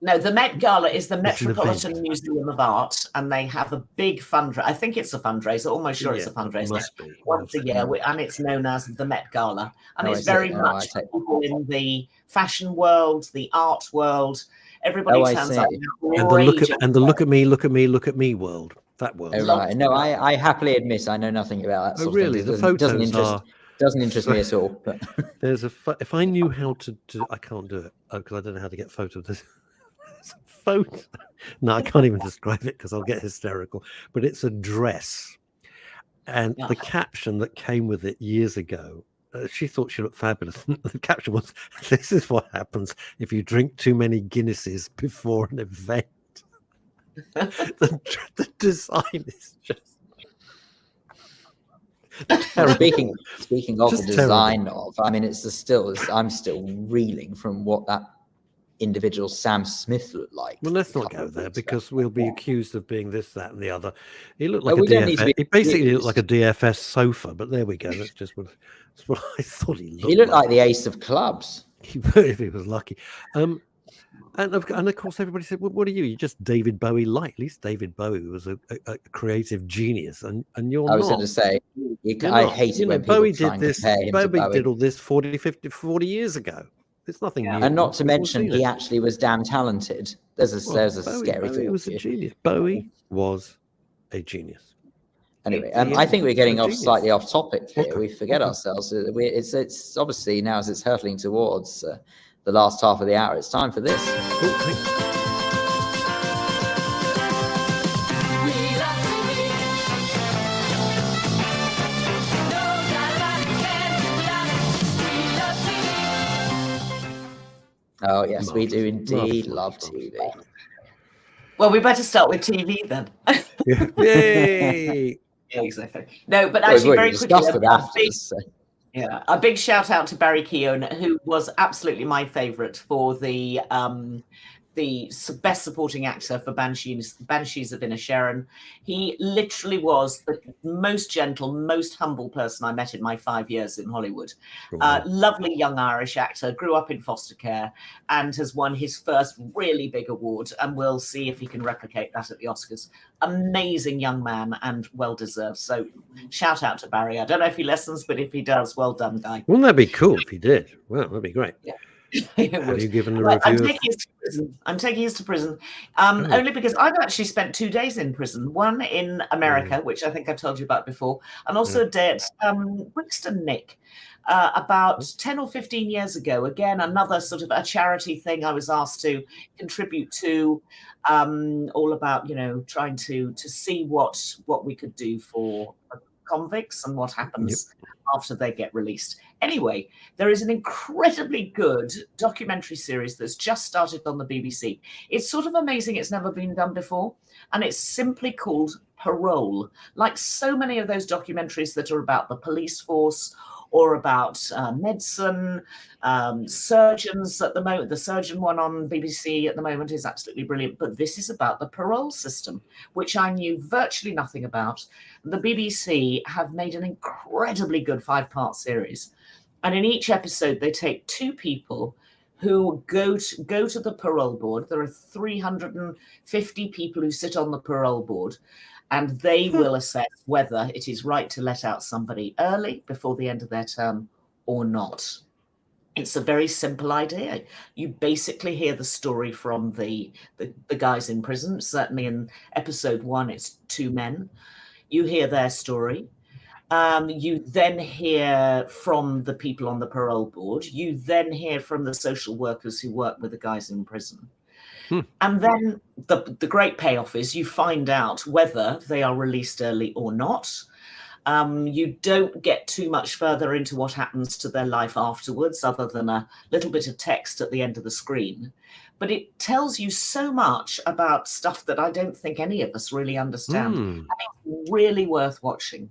No, the Met Gala is the Metropolitan Museum of Art, and they have a big fundraiser. I think it's a fundraiser. Almost sure it's a fundraiser. Must be. Once a year, and it's known as the Met Gala, and it's very much people in the fashion world, the art world. Everybody turns up. And the look at me world. that world. Oh, right. No, I happily admit I know nothing about that. Oh, really? The photos doesn't interest me at all. But there's if I knew how to do, I can't do it because I don't know how to get photos. There's a photo. No, I can't even describe it because I'll get hysterical. But it's a dress, and the caption that came with it years ago. She thought she looked fabulous. The caption was, "This is what happens if you drink too many Guinnesses before an event." the design is just speaking of just the design terrible. of, I mean, I'm still reeling from what that individual Sam Smith looked like. Well, let's not go there because we'll be accused of being this, that, and the other. He looked like Oh, a we don't need to DFS. be He basically looked accused. like a DFS sofa, but there we go. That's just what I thought he looked. He looked like the ace of clubs. If he was lucky. And of course, everybody said, well, "What are you? You're just David Bowie light." At least David Bowie was a creative genius, and you're not. I was going to say, I hate it when people Bowie try did and this. compare him to Bowie Bowie. did all this 40 years ago. It's nothing new. And not to We've all mention, seen he it. actually was damn talented. There's a scary Bowie thing. was a genius. Bowie was a genius. Anyway, I think we're getting slightly off topic here. Okay. We forget ourselves. It's obviously now as it's hurtling towards the last half of the hour. It's time for this. Oh yes, we do indeed love TV. Well, we better start with TV then. Yay! Yeah, exactly. No, but actually, very quickly, a big shout out to Barry Keoghan, who was absolutely my favourite for the best supporting actor for Banshees of Inisherin. He literally was the most gentle, most humble person I met in my 5 years in Hollywood. Lovely young Irish actor, grew up in foster care and has won his first really big award, and we'll see if he can replicate that at the Oscars. Amazing young man and well deserved. So shout out to Barry. I don't know if he listens, but if he does, well done, guy. Wouldn't that be cool if he did? Well, that'd be great. Yeah. Have you given the review? I'm taking us to prison. Only because I've actually spent 2 days in prison. One in America, which I think I've told you about before, and also a day at Brixton, Nick, about 10 or 15 years ago. Again, another sort of a charity thing I was asked to contribute to, all about, trying to see what we could do for convicts and what happens after they get released. Anyway, there is an incredibly good documentary series that's just started on the BBC. It's sort of amazing. It's never been done before. And it's simply called Parole. Like so many of those documentaries that are about the police force or about medicine, surgeons at the moment. The surgeon one on BBC at the moment is absolutely brilliant. But this is about the parole system, which I knew virtually nothing about. The BBC have made an incredibly good 5-part series. And in each episode, they take 2 people who go to the parole board. There are 350 people who sit on the parole board, and they will assess whether it is right to let out somebody early before the end of their term or not. It's a very simple idea. You basically hear the story from the guys in prison. Certainly in episode 1, it's 2 men. You hear their story. You then hear from the people on the parole board. You then hear from the social workers who work with the guys in prison. And then the great payoff is you find out whether they are released early or not. You don't get too much further into what happens to their life afterwards, other than a little bit of text at the end of the screen. But it tells you so much about stuff that I don't think any of us really understand. And it's really worth watching.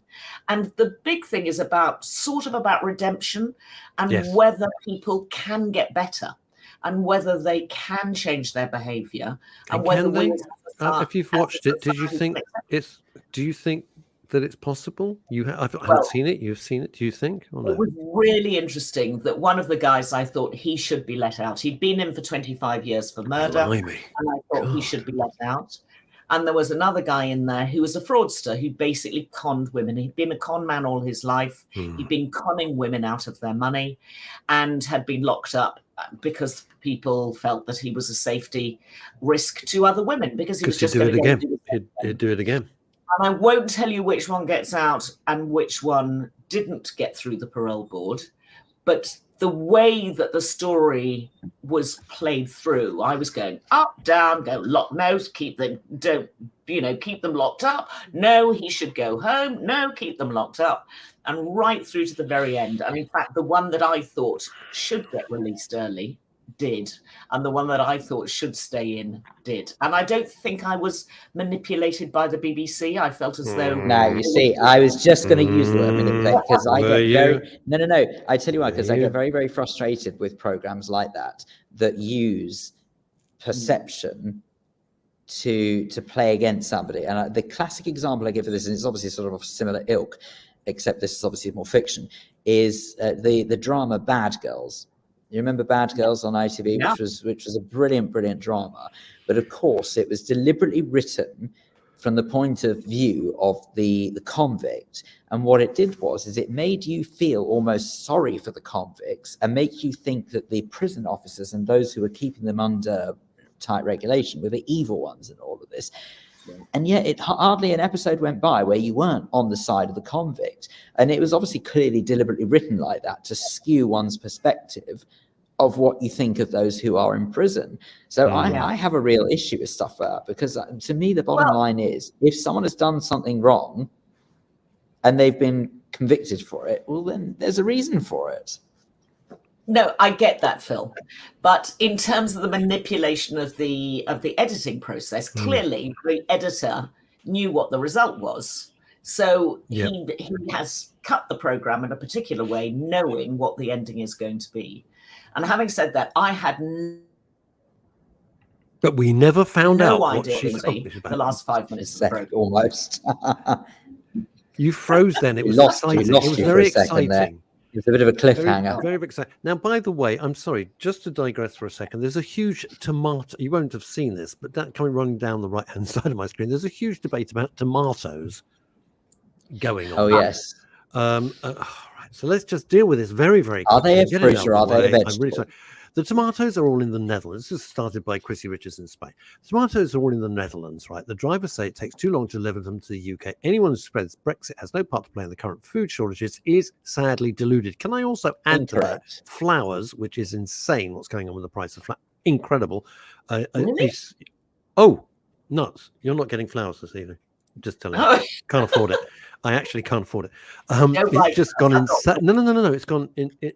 And the big thing is about redemption and whether people can get better and whether they can change their behavior. And whether we, if you've watched it, do you think that it's possible? I haven't seen it. You've seen it. Do you think? Or no? It was really interesting that one of the guys, I thought he should be let out. He'd been in for 25 years for murder. Blimey. And I thought he should be let out. And there was another guy in there who was a fraudster who basically conned women. He'd been a con man all his life. He'd been conning women out of their money and had been locked up because people felt that he was a safety risk to other women because he was just do it again. He'd do it again. And I won't tell you which one gets out and which one didn't get through the parole board, but the way that the story was played through, I was going up, down, go lock, no, keep them, don't, keep them locked up. No, he should go home. No, keep them locked up. And right through to the very end. And in fact, the one that I thought should get released early did, and the one that I thought should stay in did. And I don't think I was manipulated by the BBC. I felt as though... No, you see, I was just going to use the word manipulate because I get very... No. I tell you why, because I get very, very frustrated with programs like that use perception to play against somebody. And the classic example I give for this, and it's obviously sort of a similar ilk, except this is obviously more fiction, is the drama Bad Girls. You remember Bad Girls on ITV, which was a brilliant, brilliant drama. But of course, it was deliberately written from the point of view of the convict. And what it did is it made you feel almost sorry for the convicts and make you think that the prison officers and those who were keeping them under tight regulation were the evil ones in all of this. And yet hardly an episode went by where you weren't on the side of the convict. And it was obviously clearly deliberately written like that to skew one's perspective of what you think of those who are in prison. So I have a real issue with stuff like that, because to me, the bottom line is if someone has done something wrong and they've been convicted for it, well, then there's a reason for it. No, I get that, Phil. But in terms of the manipulation of the editing process, clearly the editor knew what the result was. So he has cut the program in a particular way, knowing what the ending is going to be. And having said that, I had but we never found out what she the last 5 minutes of the program. Almost. You froze then. It was exciting. It was very exciting. It's a bit of a cliffhanger. Very exciting. Now, by the way, I'm sorry, just to digress for a second, there's a huge tomato. You won't have seen this, but that coming running down the right-hand side of my screen, there's a huge debate about tomatoes going on. Oh, yes. All right, so let's just deal with this very, very quickly. Are they a fruit or are they a vegetable? I'm really sorry. The tomatoes are all in the Netherlands. This is started by Chrissy Richards in Spain. The tomatoes are all in the Netherlands, right? The drivers say it takes too long to deliver them to the UK. Anyone who spreads Brexit has no part to play in the current food shortages is sadly deluded. Can I also add to that flowers, which is insane what's going on with the price of flowers? Incredible. Really? Oh, nuts. You're not getting flowers this evening. Just telling you. Can't afford it. I actually can't afford it. It's just gone insane. No. It's gone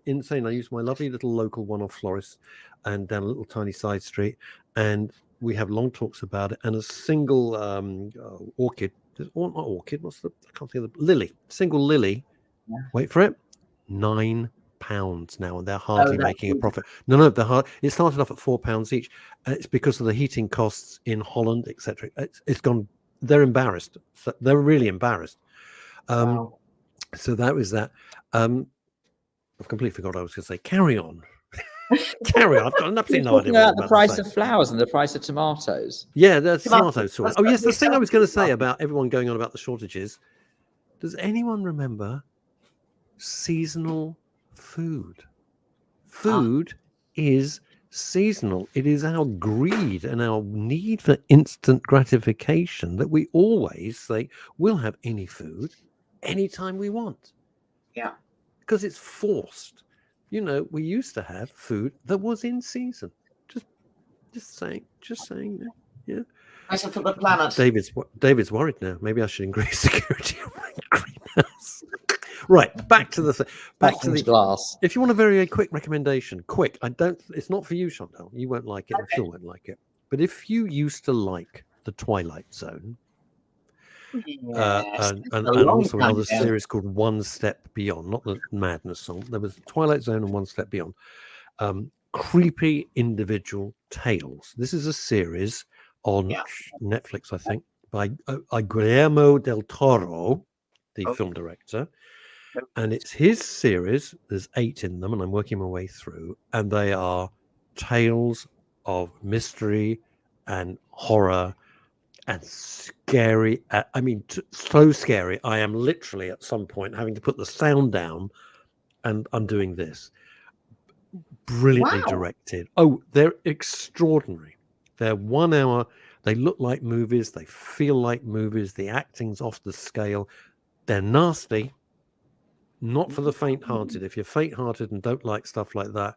insane. I use my lovely little local one-off florist and down a little tiny side street, and we have long talks about it. And a single orchid, or not orchid, I can't think of the lily. Single lily. Yeah. Wait for it. £9 now, and they're hardly making a profit. No, they're hard. It started off at £4 each, and it's because of the heating costs in Holland, etc. It's gone. They're embarrassed. They're really embarrassed. So that was that. I've completely forgot what I was going to say. Carry on. Carry on. I've got absolutely no idea. About the price of flowers and the price of tomatoes. Yeah, the tomatoes. Oh, yes, the thing I was going to say about everyone going on about the shortages. Does anyone remember seasonal food? Food is seasonal. It is our greed and our need for instant gratification that we always say we'll have any food anytime we want. Yeah. Because it's forced. We used to have food that was in season. Just saying. Yeah. Better for the planet. David's worried now. Maybe I should increase security on my greenhouse. Right, back to the glass. If you want a very quick recommendation, it's not for you, Chantal. You won't like it, and Phil won't like it. But if you used to like The Twilight Zone, and also another series called One Step Beyond, not the Madness song. There was Twilight Zone and One Step Beyond. Creepy Individual Tales. This is a series on Netflix, I think, by Guillermo del Toro, the film director. And it's his series. There's 8 in them, and I'm working my way through. And they are tales of mystery and horror and scary. So scary. I am literally at some point having to put the sound down, and I'm doing this. Brilliantly directed. Oh, they're extraordinary. They're 1 hour. They look like movies. They feel like movies. The acting's off the scale. They're nasty. Not for the faint-hearted. If you're faint-hearted and don't like stuff like that,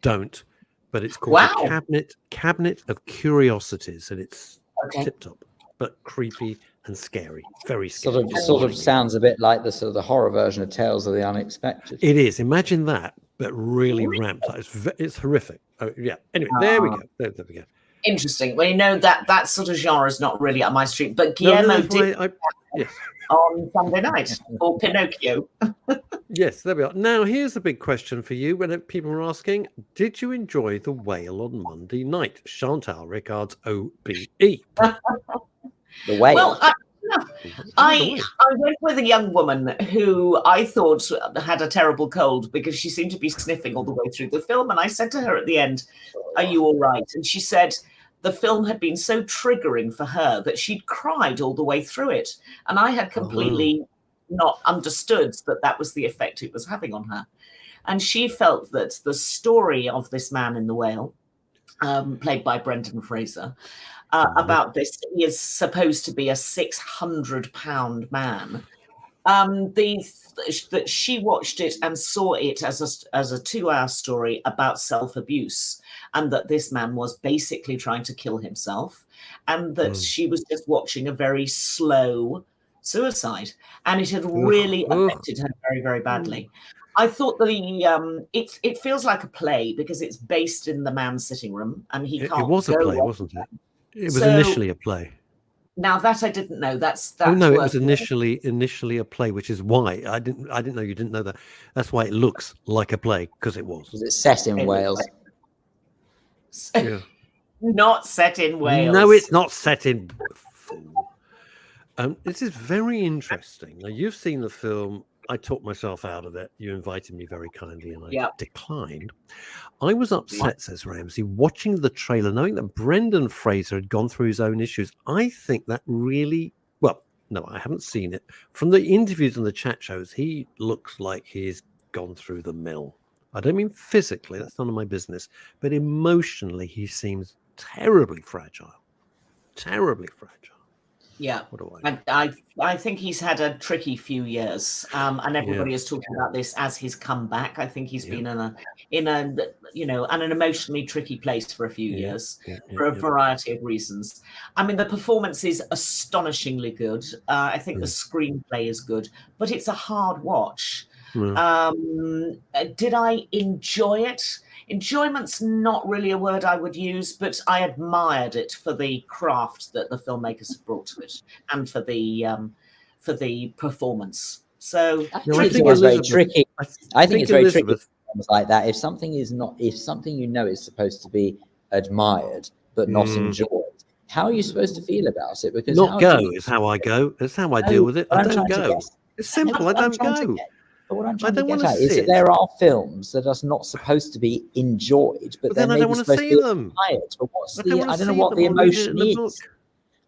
don't. But it's called the Cabinet of Curiosities, and it's tip-top, but creepy and scary. Very scary. Sort of sounds a bit like the horror version of Tales of the Unexpected. It is. Imagine that, but really ramped up. It's horrific. Oh, yeah. Anyway, there we go. There we go. Interesting. Well, you know, that sort of genre is not really up my street, but Guillermo did yes. on Sunday night for Pinocchio. Yes, there we are. Now, here's a big question for you. When people are asking, did you enjoy The Whale on Monday night? Chantal regards OBE. The Whale. Well, I went with a young woman who I thought had a terrible cold because she seemed to be sniffing all the way through the film. And I said to her at the end, "Are you all right?" And she said the film had been so triggering for her that she'd cried all the way through it. And I had completely not understood that was the effect it was having on her. And she felt that the story of this man in The Whale, played by Brendan Fraser, about this, he is supposed to be a 600-pound man. That she watched it and saw it as a 2-hour story about self-abuse, and that this man was basically trying to kill himself, and that she was just watching a very slow suicide, and it had really affected her very, very badly. I thought it feels like a play because it's based in the man's sitting room, and he can't. It was a play, wasn't it? It was initially a play. Now that I didn't know. That's it was initially a play, which is why I didn't know you didn't know that. That's why it looks like a play, because it was. Was it set in Wales? Yeah. Not set in Wales. No, it's not set in. This is very interesting. Now, you've seen the film. I talked myself out of it. You invited me very kindly, and I declined. I was upset, says Ramsey, watching the trailer, knowing that Brendan Fraser had gone through his own issues. I think that really, well, no, I haven't seen it. From the interviews and the chat shows, he looks like he's gone through the mill. I don't mean physically, that's none of my business, but emotionally, he seems terribly fragile. Terribly fragile. Yeah, I think he's had a tricky few years, and everybody is talking about this as his comeback. I think he's been in an emotionally tricky place for a few years for a variety of reasons. I mean, the performance is astonishingly good. I think the screenplay is good, but it's a hard watch. Did I enjoy it? Enjoyment's not really a word I would use, but I admired it for the craft that the filmmakers have brought to it and for the performance. So I think it's very tricky. I think it's very tricky like that. If something is supposed to be admired but not enjoyed, how are you supposed to feel about it? Because is how I go. That's how I deal with it. I don't go. It's simple. I don't go. But what I'm trying to get at is that there are films that are not supposed to be enjoyed, but then I don't want to see them. But I don't know what the emotion is.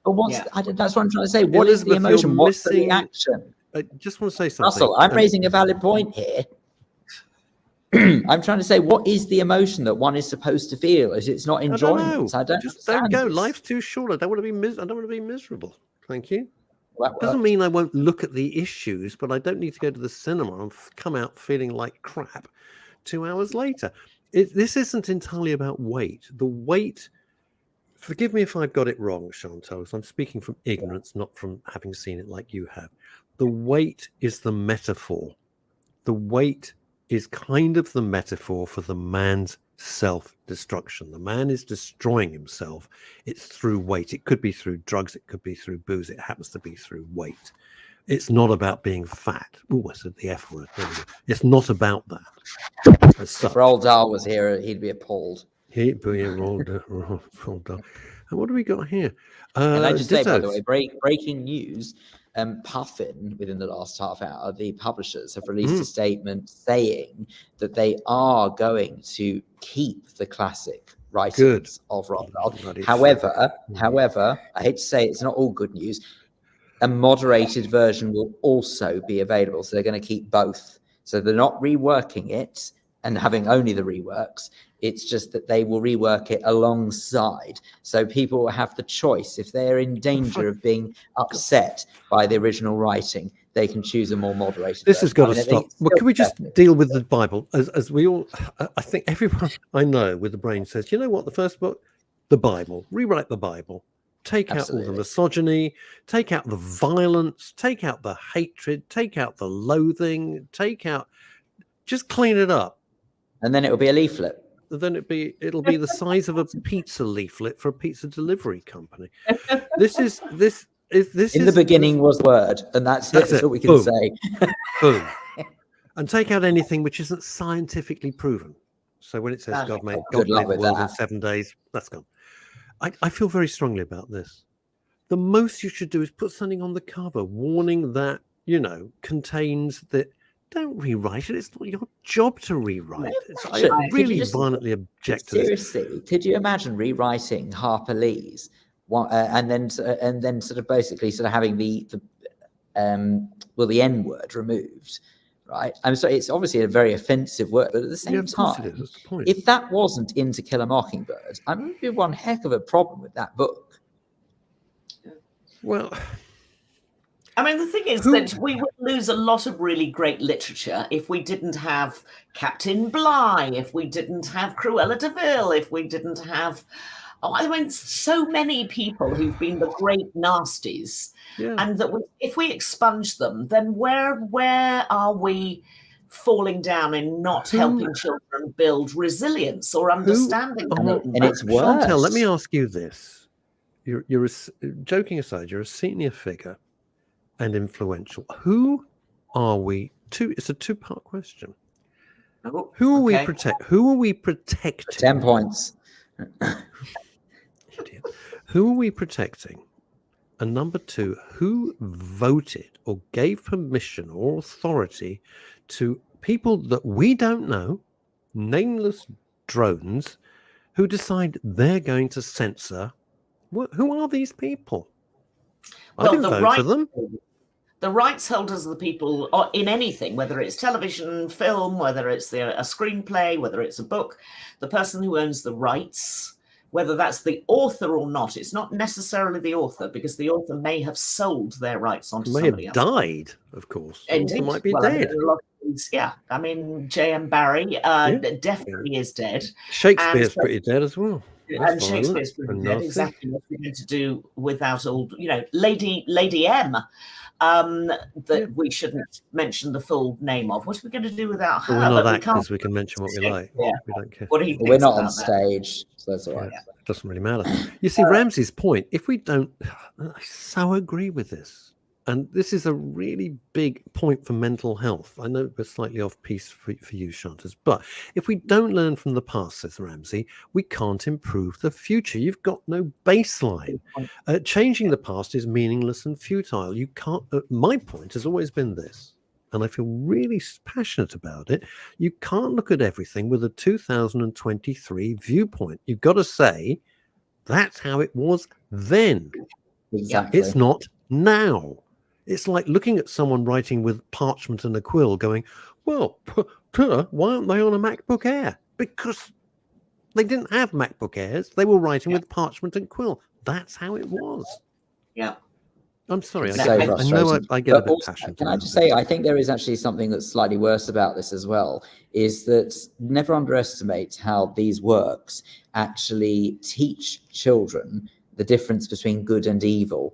But that's what I'm trying to say. What is the emotion? What's the reaction? I just want to say something. Russell, I'm raising a valid point here. I'm trying to say, what is the emotion that one is supposed to feel? Is it's not enjoyment? I don't go. Life's too short. I don't want to be miserable. Thank you. Doesn't mean I won't look at the issues, but I don't need to go to the cinema and come out feeling like crap 2 hours later. This isn't entirely about weight. The weight, forgive me if I've got it wrong, Chantal, I'm speaking from ignorance, not from having seen it like you have. The weight is the metaphor. The weight is kind of the metaphor for the man's self-destruction. The man is destroying himself. It's through weight. It could be through drugs. It could be through booze. It happens to be through weight. It's not about being fat. Oh, I said the F word. It's not about that. If Roald Dahl was here, he'd be appalled. He'd be Roald Dahl. And what do we got here? And I just say, by the way, breaking news. Puffin, within the last half hour, the publishers have released a statement saying that they are going to keep the classic writings of Roald Dahl. However, I hate to say it's not all good news. A moderated version will also be available, so they're going to keep both. So they're not reworking it. and having only the reworks. It's just that they will rework it alongside. So people will have the choice. If they're in danger of being upset by the original writing, they can choose a more moderated This has got to stop. Well, can we just deal with the Bible? As we all, I think everyone I know with the brain says, you know what, the first book, the Bible, rewrite the Bible. Take out all the misogyny, take out the violence, take out the hatred, take out the loathing, just clean it up. And then it'll be a leaflet. Then it'll be the size of a pizza leaflet for a pizza delivery company. This is in the beginning was word, and that's what we can say. Boom. And take out anything which isn't scientifically proven. So when it says God made the world in 7 days, that's gone. I feel very strongly about this. The most you should do is put something on the cover warning that, contains that. Don't rewrite it. It's not your job to rewrite. I really violently object to this. Seriously, could you imagine rewriting Harper Lee's and then sort of basically sort of having the N word removed? Right. I'm sorry, it's obviously a very offensive word, but at the same time, if that wasn't in To Kill a Mockingbird, I would be one heck of a problem with that book. Well, I mean, the thing is that we would lose a lot of really great literature if we didn't have Captain Bligh, if we didn't have Cruella de Vil, if we didn't have, so many people who've been the great nasties. Yeah. And that if we expunge them, then where are we falling down in not helping children build resilience or understanding? And it's worse. Chantal, let me ask you this. You're joking aside, you're a senior figure and influential. Who are we? It's a two-part question. Who are we protect? Who are we protecting? 10 points. Who are we protecting? And number two, who voted or gave permission or authority to people that we don't know, nameless drones, who decide they're going to censor? Who are these people? I didn't vote for them. The rights holders are the people in anything, whether it's television, film, whether it's a screenplay, whether it's a book, the person who owns the rights, whether that's the author or not. It's not necessarily the author, because the author may have sold their rights onto somebody else. May have died, of course. Indeed. Might be dead. I mean, J.M. Barrie definitely is dead. Shakespeare's pretty dead as well. And Shakespeare's pretty dead. Exactly what we're going to do without all, Lady M. We shouldn't mention the full name of. What are we going to do without her? Well, we're not because we can mention what we like. Yeah. We don't care. We're not on stage, so that's all right. It doesn't really matter. You see, Ramsey's point, if we don't, I so agree with this. And this is a really big point for mental health. I know we're slightly off piece for you, Shantas, but if we don't learn from the past, says Ramsey, we can't improve the future. You've got no baseline. Changing the past is meaningless and futile. You can't. My point has always been this, and I feel really passionate about it. You can't look at everything with a 2023 viewpoint. You've got to say, that's how it was then. Exactly. It's not now. It's like looking at someone writing with parchment and a quill going, well, why aren't they on a MacBook Air? Because they didn't have MacBook Airs. They were writing with parchment and quill. That's how it was. Yeah. I'm sorry. I know I get a bit passionate. Can I just say, I think there is actually something that's slightly worse about this as well, is that never underestimate how these works actually teach children the difference between good and evil.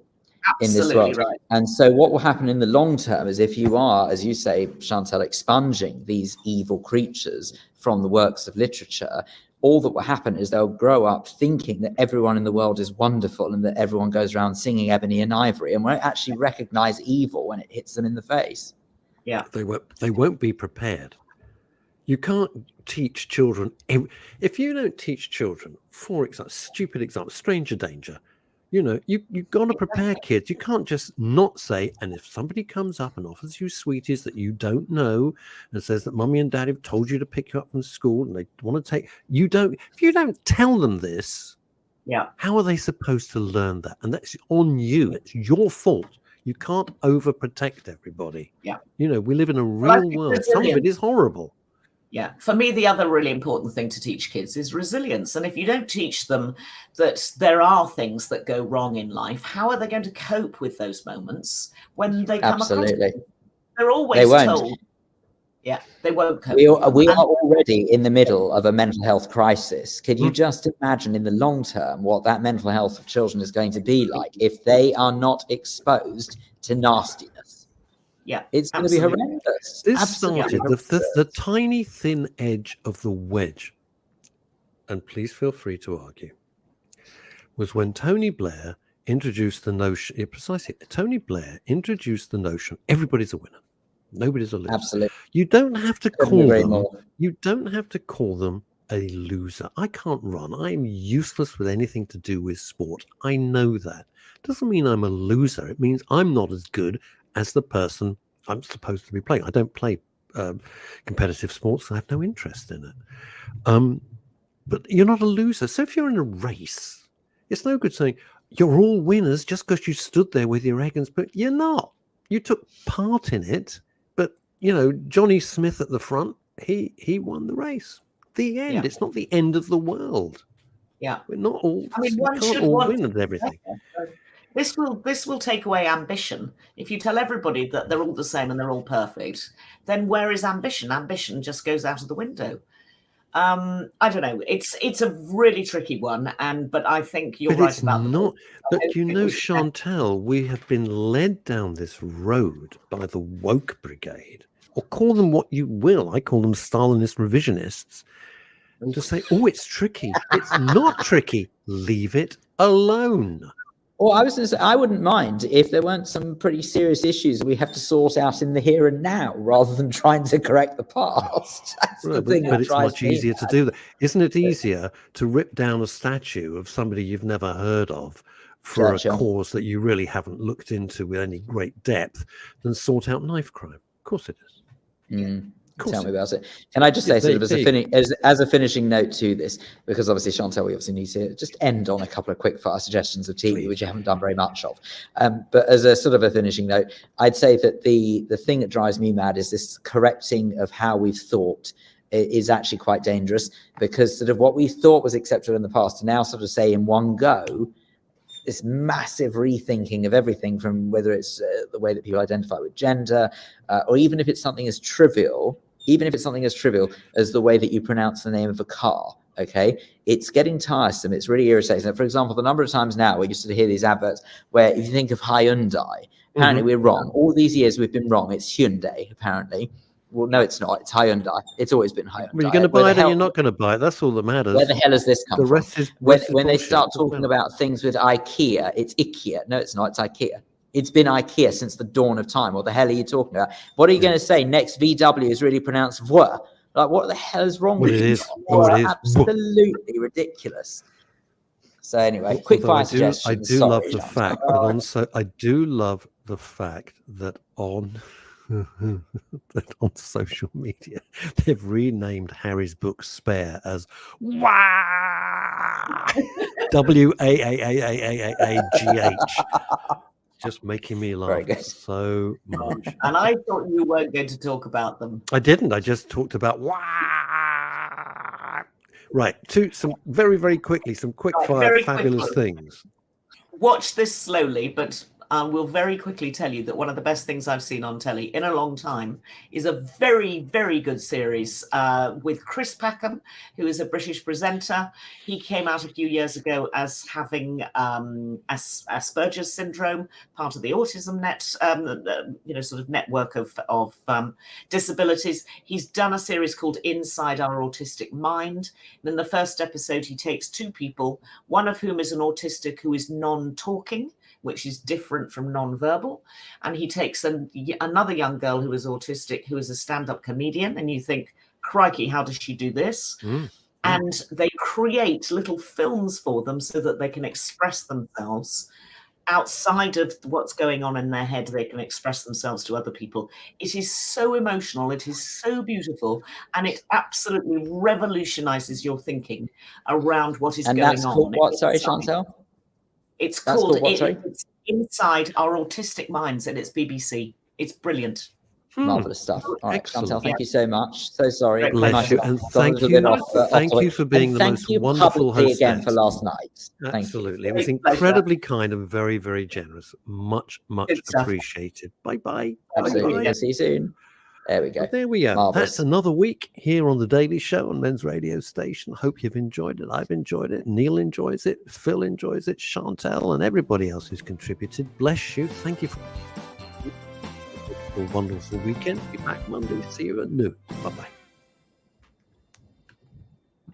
Absolutely in this world. Right. And so what will happen in the long term is if you are, as you say, Chantal, expunging these evil creatures from the works of literature, all that will happen is they'll grow up thinking that everyone in the world is wonderful and that everyone goes around singing Ebony and Ivory and won't actually recognize evil when it hits them in the face. Yeah. They won't be prepared. You can't teach children. If you don't teach children, for example, stupid example, stranger danger, you've got to prepare kids. You can't just not say, and if somebody comes up and offers you sweeties that you don't know and says that mummy and daddy have told you to pick you up from school and they want to take, if you don't tell them this, how are they supposed to learn that? And that's on you. It's your fault. You can't overprotect everybody. Yeah. We live in a real world. Some of it is horrible. Yeah. For me, the other really important thing to teach kids is resilience. And if you don't teach them that there are things that go wrong in life, how are they going to cope with those moments when they come across them? They're always told. Yeah, they won't cope. We are already in the middle of a mental health crisis. Could you just imagine in the long term what that mental health of children is going to be like if they are not exposed to nastiness? Yeah, it's going to be horrendous. This started the tiny thin edge of the wedge, and please feel free to argue, was when Tony Blair introduced the notion, Tony Blair introduced the notion everybody's a winner. Nobody's a loser. Absolutely. You don't have to call them. You don't have to call them a loser. I can't run. I'm useless with anything to do with sport. I know that. Doesn't mean I'm a loser. It means I'm not as good as the person I'm supposed to be playing. I don't play competitive sports. I have no interest in it. But you're not a loser. So if you're in a race, it's no good saying you're all winners just because you stood there with your egg and spoon. You're not. You took part in it. You know, Johnny Smith at the front, he won the race. The end. Yeah. It's not the end of the world. Yeah. We're not all, I mean, one can't all win at everything. This will take away ambition. If you tell everybody that they're all the same and they're all perfect, then where is ambition? Ambition just goes out of the window. I don't know. It's a really tricky one, but I think you're right about not. But you know, Chantal, we have been led down this road by the woke brigade, or call them what you will. I call them Stalinist revisionists. And to say, oh, it's tricky. It's not tricky. Leave it alone. Well, I was going to say, I wouldn't mind if there weren't some pretty serious issues we have to sort out in the here and now, rather than trying to correct the past. That's the thing. But it's much easier to do that. Isn't it easier to rip down a statue of somebody you've never heard of for a cause that you really haven't looked into with any great depth than sort out knife crime? Of course it is. Tell me about it. Can I just say, sort of as a finishing note to this, because obviously, Chantal, we obviously need to just end on a couple of quick fire suggestions of TV, which you haven't done very much of. But as a sort of a finishing note, I'd say that the thing that drives me mad is this correcting of how we've thought is actually quite dangerous, because sort of what we thought was acceptable in the past to now sort of say in one go, this massive rethinking of everything, from whether it's the way that people identify with gender, or even if it's something as trivial as the way that you pronounce the name of a car. Okay, it's getting tiresome. It's really irritating. For example, the number of times now we used to hear these adverts where if you think of Hyundai, apparently we're wrong. All these years we've been wrong. It's Hyundai, apparently. Well, no, it's not. It's Hyundai. It's always been Hyundai. Well, you're going to buy it or you're not going to buy it. That's all that matters. Where the hell has this come from? Rest is when they start talking about things with IKEA, it's IKEA. No, it's not. It's IKEA. It's been IKEA since the dawn of time. What the hell are you talking about? What are you going to say? Next VW is really pronounced "were." Like, what the hell is wrong with you? It is absolutely ridiculous. So anyway, quick fire suggestions. I do love the fact that on social media they've renamed Harry's book Spare as WAAAAAAGH. Just making me laugh so much. And I thought you weren't going to talk about them. I didn't. I just talked about Right. Some very, very quickly, some quick fire fabulous things. Watch this slowly, but will very quickly tell you that one of the best things I've seen on telly in a long time is a very, very good series with Chris Packham, who is a British presenter. He came out a few years ago as having Asperger's syndrome, part of the autism sort of network of disabilities. He's done a series called Inside Our Autistic Mind. And in the first episode, he takes two people, one of whom is an autistic who is non-talking, which is different from non-verbal. And he takes another young girl who is autistic, who is a stand-up comedian. And you think, crikey, how does she do this? And they create little films for them so that they can express themselves outside of what's going on in their head. They can express themselves to other people. It is so emotional. It is so beautiful. And it absolutely revolutionizes your thinking around what is going on. And that's called what? Sorry, Chantal? It's called Inside Our Autistic Minds, and it's BBC. It's brilliant. Marvelous stuff. All right, Excellent. Chantal, thank you so much. So sorry. Bless Nice you, to and have gone a thank little you, bit off thank topic. you for being And the thank most you wonderful publicly again hostess. for last night. Thank you. Absolutely. It was Great pleasure. incredibly kind and very, very generous. Much Good stuff. appreciated. Bye-bye. Absolutely. Bye-bye. We'll see you soon. There we go. But there we go. Marvelous. That's another week here on the Daily Show on Men's Radio Station. Hope you've enjoyed it. I've enjoyed it. Neil enjoys it. Phil enjoys it. Chantal and everybody else who's contributed. Bless you. Thank you for a wonderful weekend. Be back Monday. See you at noon. Bye-bye.